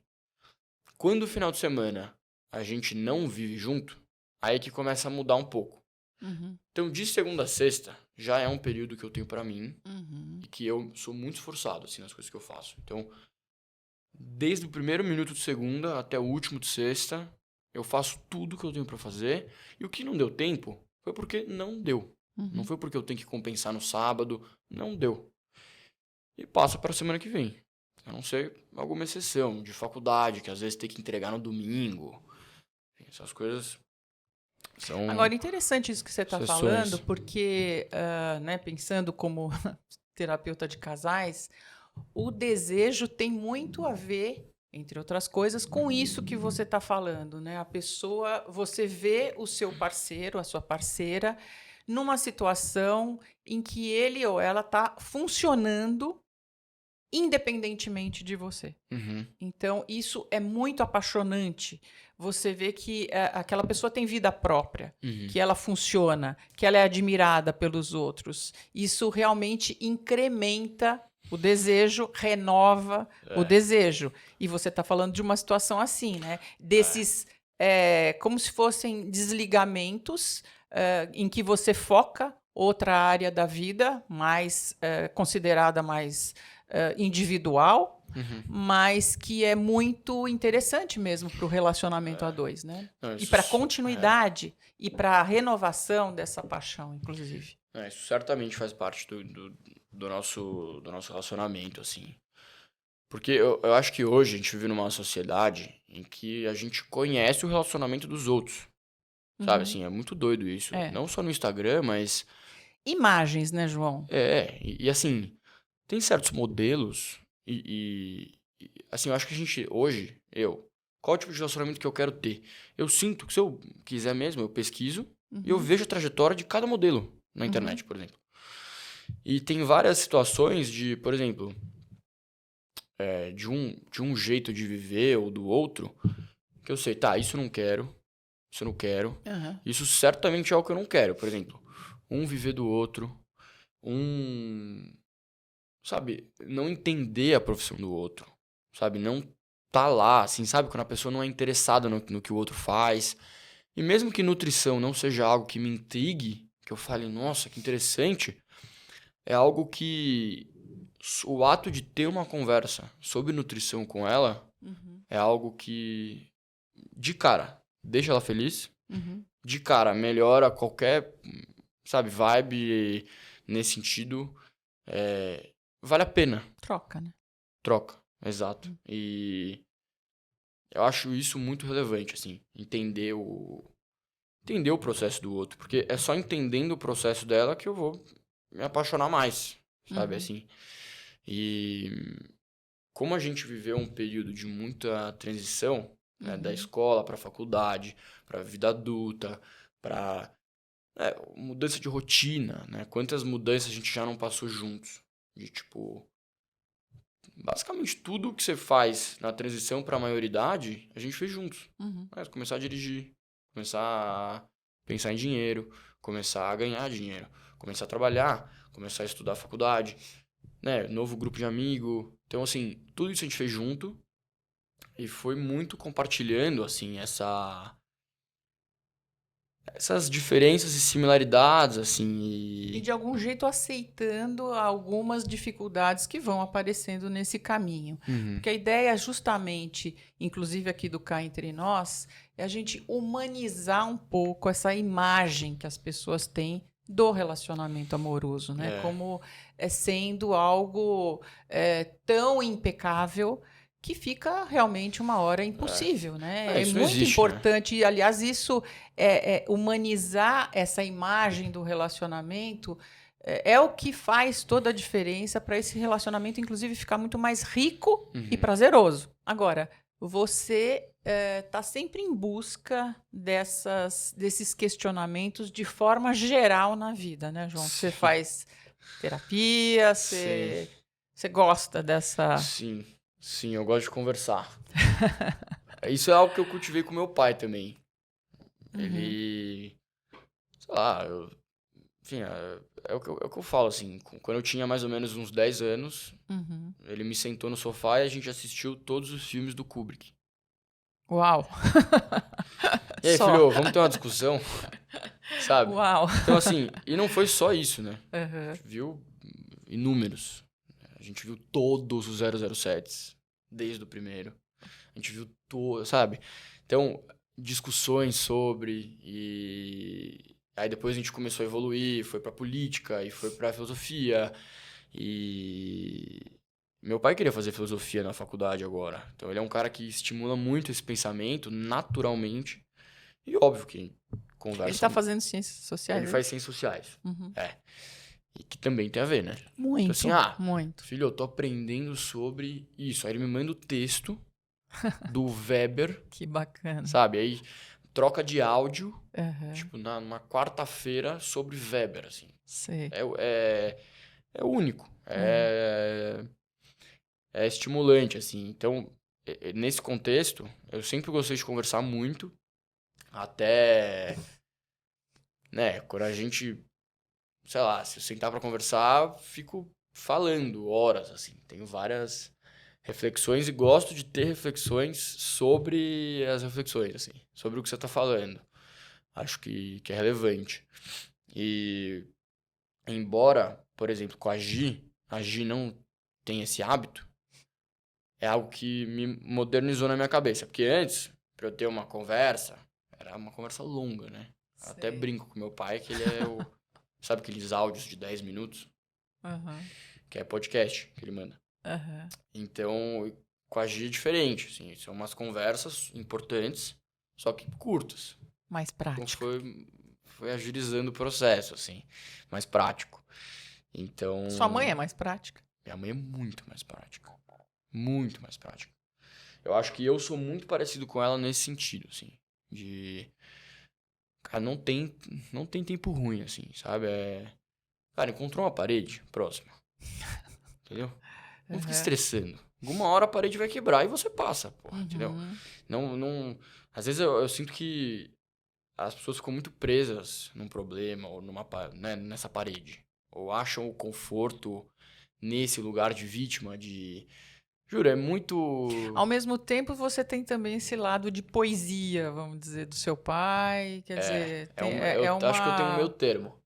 Quando o final de semana a gente não vive junto, aí que começa a mudar um pouco. Uhum. Então, de segunda a sexta, já é um período que eu tenho pra mim Uhum. e que eu sou muito esforçado, assim, nas coisas que eu faço. Então, desde o primeiro minuto de segunda até o último de sexta, eu faço tudo que eu tenho pra fazer. E o que não deu tempo foi porque não deu. Não foi porque eu tenho que compensar no sábado, não deu. E passa pra semana que vem. A não ser alguma exceção de faculdade, que às vezes tem que entregar no domingo. Enfim, essas coisas são Agora, interessante isso que você está exceções. falando, porque, né, pensando como terapeuta de casais, o desejo tem muito a ver, entre outras coisas, com isso que você está falando, né? A pessoa, você vê o seu parceiro, a sua parceira, numa situação em que ele ou ela está funcionando independentemente de você. Uhum. Então, isso é muito apaixonante. Você vê que aquela pessoa tem vida própria, Uhum. que ela funciona, que ela é admirada pelos outros. Isso realmente incrementa o desejo, renova o desejo. E você está falando de uma situação assim, né? Desses, como se fossem desligamentos em que você foca outra área da vida, mais considerada mais individual, mas que é muito interessante mesmo para o relacionamento a dois, né? Não, E isso para a continuidade e para a renovação dessa paixão, inclusive. Isso certamente faz parte do nosso relacionamento, assim. Porque eu acho que hoje a gente vive numa sociedade em que a gente conhece o relacionamento dos outros. Sabe, assim, é muito doido isso. É. Não só no Instagram, mas... Imagens, né, João? E assim, tem certos modelos assim, eu acho que a gente, hoje, qual é o tipo de relacionamento que eu quero ter? Eu sinto que se eu quiser mesmo, eu pesquiso e eu vejo a trajetória de cada modelo na internet, por exemplo. E tem várias situações de, por exemplo, de um jeito de viver ou do outro, que eu sei, tá, isso eu não quero, isso eu não quero, isso certamente é o que eu não quero. Por exemplo, um viver do outro, sabe, não entender a profissão do outro, sabe, não tá lá, assim, sabe, quando a pessoa não é interessada no que o outro faz. E mesmo que nutrição não seja algo que me intrigue, que eu fale, nossa, que interessante, é algo que o ato de ter uma conversa sobre nutrição com ela é algo que, de cara, deixa ela feliz, de cara, melhora qualquer, sabe, vibe nesse sentido. Vale a pena. Troca, né? Troca, exato. E eu acho isso muito relevante, assim, entender o processo do outro, porque é só entendendo o processo dela que eu vou me apaixonar mais, sabe, assim. E como a gente viveu um período de muita transição, né, da escola para a faculdade, para a vida adulta, para mudança de rotina, né? Quantas mudanças a gente já não passou juntos? De tipo, basicamente tudo que você faz na transição para a maioridade, a gente fez juntos. Começar a dirigir, começar a pensar em dinheiro, começar a ganhar dinheiro, começar a trabalhar, começar a estudar faculdade, né? Novo grupo de amigo. Então, assim, tudo isso a gente fez junto e foi muito compartilhando, assim, essas diferenças e similaridades, assim, E de algum jeito aceitando algumas dificuldades que vão aparecendo nesse caminho. Porque a ideia justamente, inclusive aqui do Cá Entre Nós, é a gente humanizar um pouco essa imagem que as pessoas têm do relacionamento amoroso, né? Como sendo algo tão impecável que fica realmente uma hora impossível, né? Isso muito existe, importante, aliás, isso humanizar essa imagem do relacionamento é o que faz toda a diferença para esse relacionamento, inclusive, ficar muito mais rico e prazeroso. Agora, você está sempre em busca desses questionamentos de forma geral na vida, né, João? Você faz terapia, você gosta dessa... Sim, eu gosto de conversar. Isso é algo que eu cultivei com meu pai também. Ele, sei lá, enfim, é o que eu falo, assim, quando eu tinha mais ou menos uns 10 anos, ele me sentou no sofá e a gente assistiu todos os filmes do Kubrick. Uau! E aí, Só. filho, vamos ter uma discussão, sabe? Uau! Então, assim, e não foi só isso, né? Uhum. A gente viu inúmeros. A gente viu todos os 007s, desde o primeiro. A gente viu todos, sabe? Então, discussões sobre e aí depois a gente começou a evoluir, foi pra política e foi pra filosofia e meu pai queria fazer filosofia na faculdade agora. Então ele é um cara que estimula muito esse pensamento naturalmente e óbvio que conversa. Ele tá fazendo ciências sociais? Ele faz ciências sociais. Uhum. É. E que também tem a ver, né? Muito, Então, assim, muito. filho, eu tô aprendendo sobre isso. Aí ele me manda o texto do Weber, Que bacana. sabe? Aí troca de áudio, Uhum. tipo, numa quarta-feira sobre Weber, assim. Sei. É único. É estimulante, assim. Então, nesse contexto, eu sempre gostei de conversar muito. Até, né, quando a gente, sei lá, se eu sentar pra conversar, fico falando horas, assim. Tenho várias reflexões e gosto de ter reflexões sobre as reflexões, assim. Sobre o que você tá falando. Acho que é relevante. E, embora, por exemplo, com a Gi não tem esse hábito, é algo que me modernizou na minha cabeça. Porque antes, pra eu ter uma conversa, era uma conversa longa, né? Eu até Sei. brinco com meu pai que ele é o... Sabe aqueles áudios de 10 minutos? Uhum. Que é podcast que ele manda. Uhum. Então, com a Gi é diferente, assim. São umas conversas importantes, só que curtas. Mais Então prático. foi agilizando o processo, assim. Mais prático. Então... Sua mãe é mais prática? Minha mãe é muito mais prática. Muito mais prática. Eu acho que eu sou muito parecido com ela nesse sentido, assim. De... Cara, não tem tempo ruim, assim, sabe? Cara, encontrou uma parede próxima. Entendeu? Não fica Uhum. estressando. Alguma hora a parede vai quebrar e você passa, porra, entendeu? Uhum. Não... Às vezes eu sinto que as pessoas ficam muito presas num problema ou né, nessa parede. Ou acham o conforto nesse lugar de vítima, de... Juro, é muito... Ao mesmo tempo, você tem também esse lado de poesia, vamos dizer, do seu pai. Quer dizer, eu acho que eu tenho o meu termo.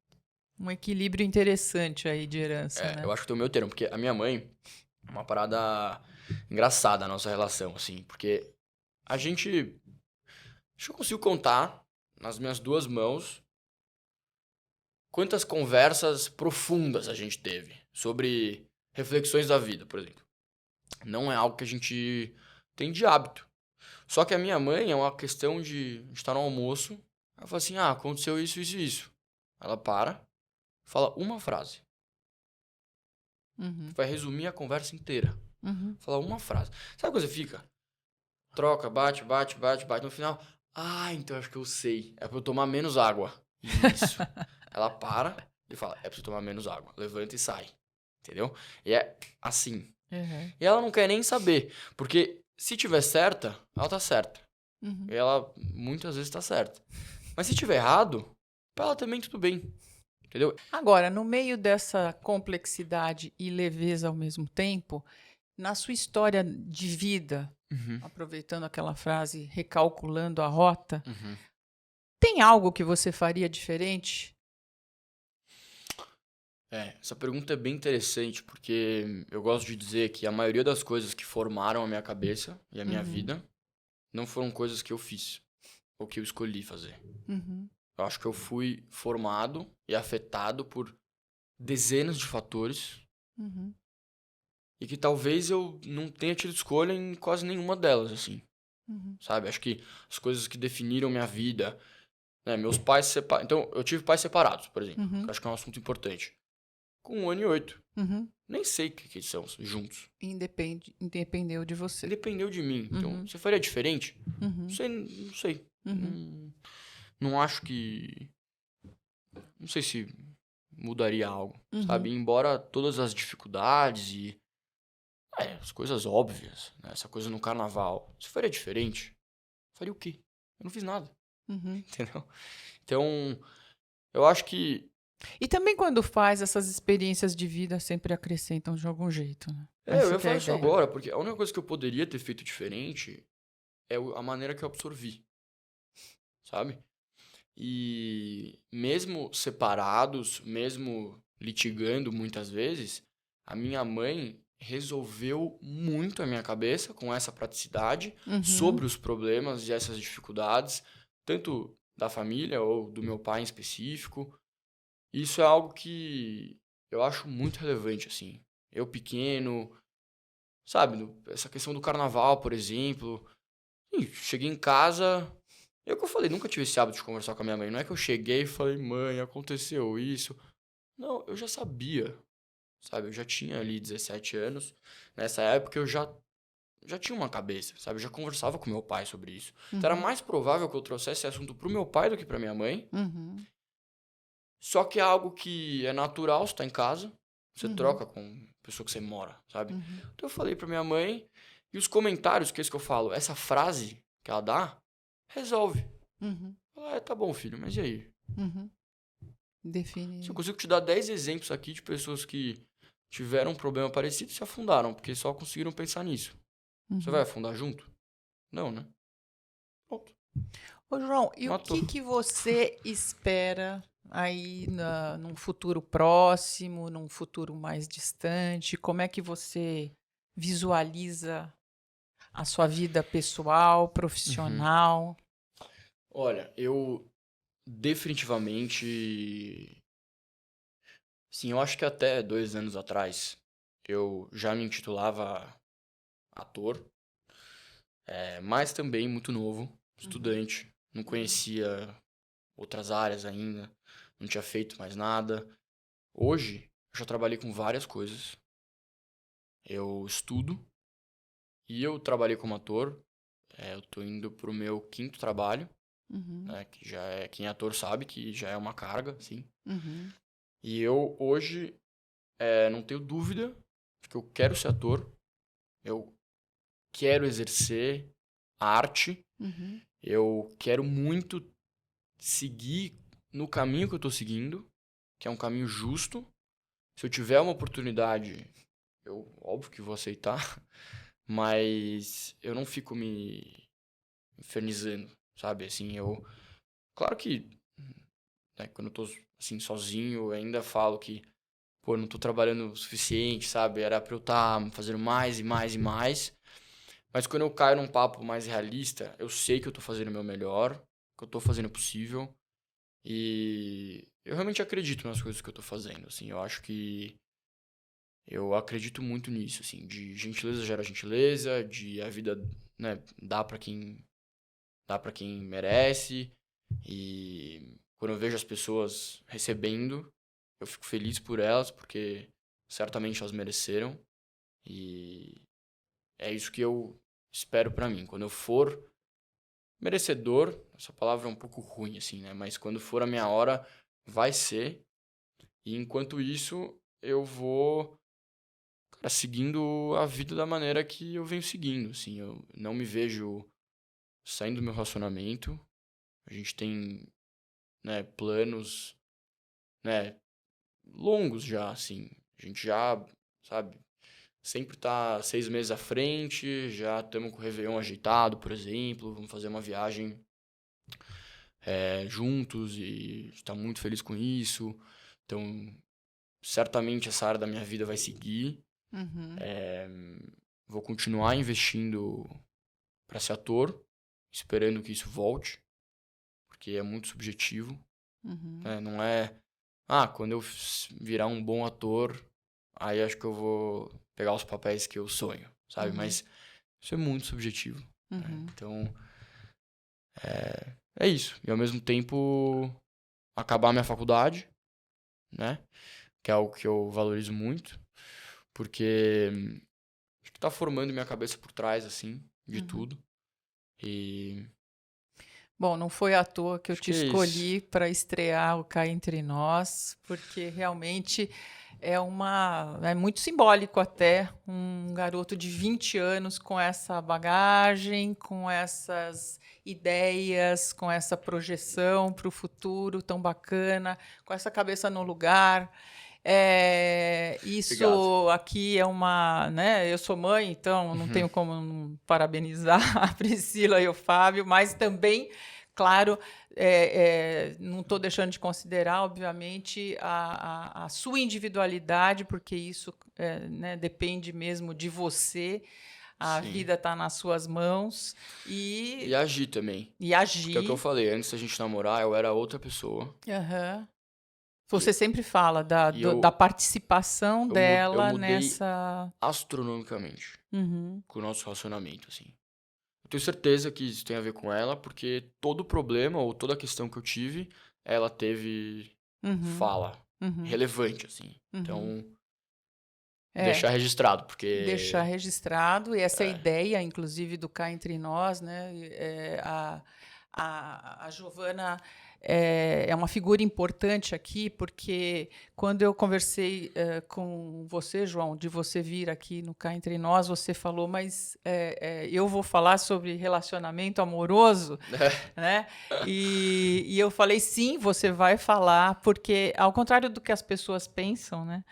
um equilíbrio interessante aí de herança, né? Eu acho que eu tenho o meu termo, porque a minha mãe é uma parada engraçada a nossa relação, assim, porque a gente... Acho que eu consigo contar nas minhas duas mãos quantas conversas profundas a gente teve sobre reflexões da vida, por exemplo. Não é algo que a gente tem de hábito. Só que a minha mãe é uma questão de... A gente tá no almoço, ela fala assim, aconteceu isso, isso e isso. Ela para, fala uma frase. Uhum. Vai resumir a conversa inteira. Uhum. Fala uma frase. Sabe quando você fica? Troca, bate. No final, então acho que eu sei. É pra eu tomar menos água. Isso. Ela para e fala, é pra você tomar menos água. Levanta e sai. Entendeu? E é assim. Uhum. E ela não quer nem saber. Porque se tiver certa, ela tá certa. Uhum. E ela muitas vezes tá certa. Mas se tiver errado, pra ela também tudo bem. Entendeu? Agora, no meio dessa complexidade e leveza ao mesmo tempo, na sua história de vida, aproveitando aquela frase, recalculando a rota, tem algo que você faria diferente? Essa pergunta é bem interessante, porque eu gosto de dizer que a maioria das coisas que formaram a minha cabeça e a minha vida não foram coisas que eu fiz ou que eu escolhi fazer. Uhum. Eu acho que eu fui formado e afetado por dezenas de fatores Uhum. e que talvez eu não tenha tido escolha em quase nenhuma delas, assim, Uhum. sabe? Acho que as coisas que definiram minha vida, né, meus pais separados. Então, eu tive pais separados, por exemplo, que eu acho que é um assunto importante. Com 1 ano e 8. Uhum. Nem sei o que eles são juntos. Independeu de você. Dependeu de mim. Então, você faria diferente? Uhum. Não sei. Uhum. Não acho que... Não sei se mudaria algo, Uhum. sabe? Embora todas as dificuldades e as coisas óbvias, né? Essa coisa no carnaval, se faria diferente, faria o quê? Eu não fiz nada. entendeu? Então, eu acho que E também quando faz essas experiências de vida sempre acrescentam de algum jeito, né? eu Essa ia que é a falar isso ideia. agora, porque a única coisa que eu poderia ter feito diferente é a maneira que eu absorvi, sabe? E mesmo separados, mesmo litigando muitas vezes, a minha mãe resolveu muito a minha cabeça com essa praticidade sobre os problemas e essas dificuldades, tanto da família ou do meu pai em específico. Isso é algo que eu acho muito relevante, assim. Eu pequeno, sabe, essa questão do carnaval, por exemplo. Ih, cheguei em casa, é o que eu falei, nunca tive esse hábito de conversar com a minha mãe. Não é que eu cheguei e falei, mãe, aconteceu isso. Não, eu já sabia, sabe? Eu já tinha ali 17 anos. Nessa época eu já tinha uma cabeça, sabe? Eu já conversava com meu pai sobre isso. Então era mais provável que eu trouxesse esse assunto pro meu pai do que pra minha mãe. Só que é algo que é natural, você tá em casa, você troca com a pessoa que você mora, sabe? Então eu falei pra minha mãe, e os comentários, que é isso que eu falo, essa frase que ela dá, resolve. Ela, tá bom, filho, mas e aí? Se eu Define. consigo te dar 10 exemplos aqui de pessoas que tiveram um problema parecido e se afundaram, porque só conseguiram pensar nisso. Você vai afundar junto? Não, né? Pronto. Ô, João, e o Matou. que você espera aí num futuro próximo, num futuro mais distante? Como é que você visualiza a sua vida pessoal, profissional? Olha, eu definitivamente. Sim, eu acho que até 2 anos atrás eu já me intitulava ator, mas também muito novo, estudante, não conhecia outras áreas ainda, não tinha feito mais nada. Hoje, eu já trabalhei com várias coisas. Eu estudo e eu trabalhei como ator. Eu tô indo pro meu 5º trabalho, né, que já é, quem é ator sabe que já é uma carga, assim. E eu hoje não tenho dúvida de que eu quero ser ator, eu quero exercer a arte, eu quero muito seguir no caminho que eu tô seguindo, que é um caminho justo. Se eu tiver uma oportunidade, eu óbvio que vou aceitar, mas eu não fico me infernizando, sabe? Assim, claro que, né, quando eu tô assim sozinho, eu ainda falo que, pô, eu não tô trabalhando o suficiente, sabe? Era pra eu estar fazendo mais e mais e mais. Mas quando eu caio num papo mais realista, eu sei que eu tô fazendo o meu melhor, que eu tô fazendo o possível. E eu realmente acredito nas coisas que eu tô fazendo, assim. Eu acredito muito nisso, assim. De gentileza gera gentileza, de a vida, né, dá pra quem merece. E quando eu vejo as pessoas recebendo, eu fico feliz por elas, porque certamente elas mereceram. E é isso que eu espero pra mim. Quando eu for merecedor, essa palavra é um pouco ruim, assim, né? Mas quando for a minha hora, vai ser. E enquanto isso, eu vou, cara, seguindo a vida da maneira que eu venho seguindo, assim. Eu não me vejo saindo do meu relacionamento. A gente tem, né, planos, né, longos já, assim. A gente já, sabe, sempre tá 6 meses à frente, já estamos com o Réveillon ajeitado, por exemplo. Vamos fazer uma viagem juntos e está muito feliz com isso. Então, certamente essa área da minha vida vai seguir. Vou continuar investindo para ser ator, esperando que isso volte, porque é muito subjetivo. Né? Não é, quando eu virar um bom ator, aí acho que eu vou pegar os papéis que eu sonho, sabe? Mas isso é muito subjetivo. Né? Então, é isso. E ao mesmo tempo, acabar minha faculdade, né? Que é algo que eu valorizo muito, porque acho que tá formando minha cabeça por trás, assim, de tudo. E Bom, não foi à toa que eu Acho te que é escolhi para estrear o Cá Entre Nós, porque realmente é muito simbólico até um garoto de 20 anos com essa bagagem, com essas ideias, com essa projeção para o futuro tão bacana, com essa cabeça no lugar. Isso Obrigado. aqui é uma, né? Eu sou mãe, então não tenho como não parabenizar a Priscila e o Fábio, mas também, claro, não estou deixando de considerar, obviamente, a sua individualidade, porque isso né, depende mesmo de você. A Sim. vida está nas suas mãos E agir também. e Porque é o agir. que eu falei, antes da gente namorar, eu era outra pessoa. Aham. Você sempre fala E eu, da participação eu dela mudei nessa. astronomicamente Uhum, com o nosso relacionamento, assim. Eu tenho certeza que isso tem a ver com ela, porque todo problema ou toda questão que eu tive, ela teve uhum, fala uhum, relevante, assim. uhum. Então, É, deixar registrado, deixar porque registrado, e essa ideia, inclusive, do Cá Entre Nós, né? A Giovana é uma figura importante aqui, porque quando eu conversei com você, João, de você vir aqui no Cá Entre Nós, você falou, mas eu vou falar sobre relacionamento amoroso, né? E eu falei, sim, você vai falar, porque, ao contrário do que as pessoas pensam, né?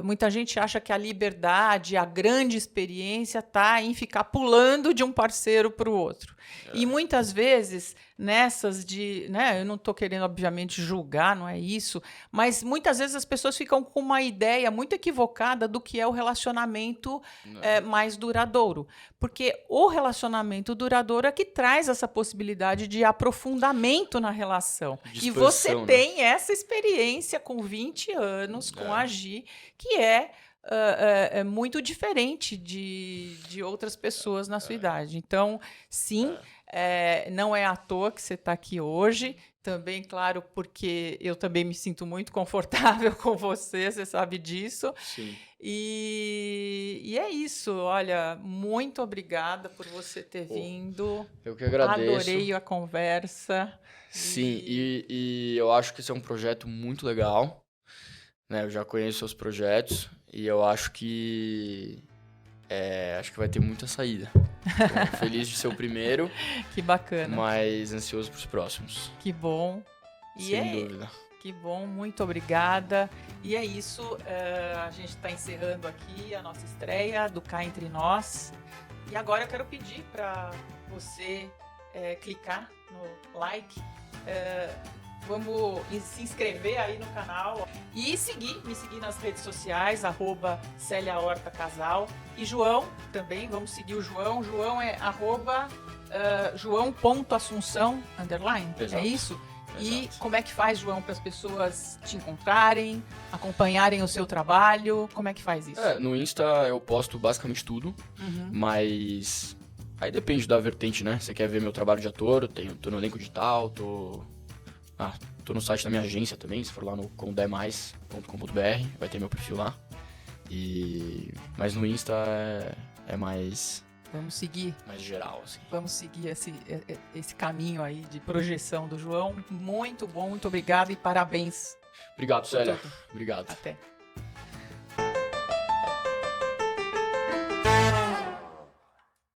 Muita gente acha que a liberdade, a grande experiência está em ficar pulando de um parceiro para o outro. E muitas vezes, nessas de. Né, eu não estou querendo, obviamente, julgar, não é isso, mas muitas vezes as pessoas ficam com uma ideia muito equivocada do que é o relacionamento mais duradouro. Porque o relacionamento duradouro é que traz essa possibilidade de aprofundamento na relação. De E você expansão, né? tem essa experiência com 20 anos, com a Gi, que é muito diferente de outras pessoas na sua idade. Então, sim, não é à toa que você está aqui hoje. Também, claro, porque eu também me sinto muito confortável com você sabe disso. Sim. E é isso. Olha, muito obrigada por você ter vindo. Eu que agradeço. Adorei a conversa. Sim, e eu acho que esse é um projeto muito legal, né? Eu já conheço seus projetos e eu acho que vai ter muita saída. Tô feliz de ser o primeiro, Que bacana. mas ansioso para os próximos. Que bom. Sem dúvida. Que bom, muito obrigada. E é isso, a gente está encerrando aqui a nossa estreia do Cá Entre Nós. E agora eu quero pedir para você clicar no like, vamos se inscrever aí no canal e me seguir nas redes sociais, @CéliaHortaCasal. E João também, vamos seguir o João. João é @João.Assunção_. Exato. É isso? E Exato. como é que faz, João, para as pessoas te encontrarem, acompanharem o seu trabalho? Como é que faz isso? No Insta eu posto basicamente tudo, mas aí depende da vertente, né? Você quer ver meu trabalho de ator, tô no elenco digital, tô no site da minha agência também, se for lá no comdemais.com.br, vai ter meu perfil lá. Mas no Insta é mais... Vamos seguir. Mais geral, assim. Vamos seguir esse caminho aí de projeção do João. Muito bom, muito obrigado e parabéns. Obrigado, Célia. Obrigado. Até.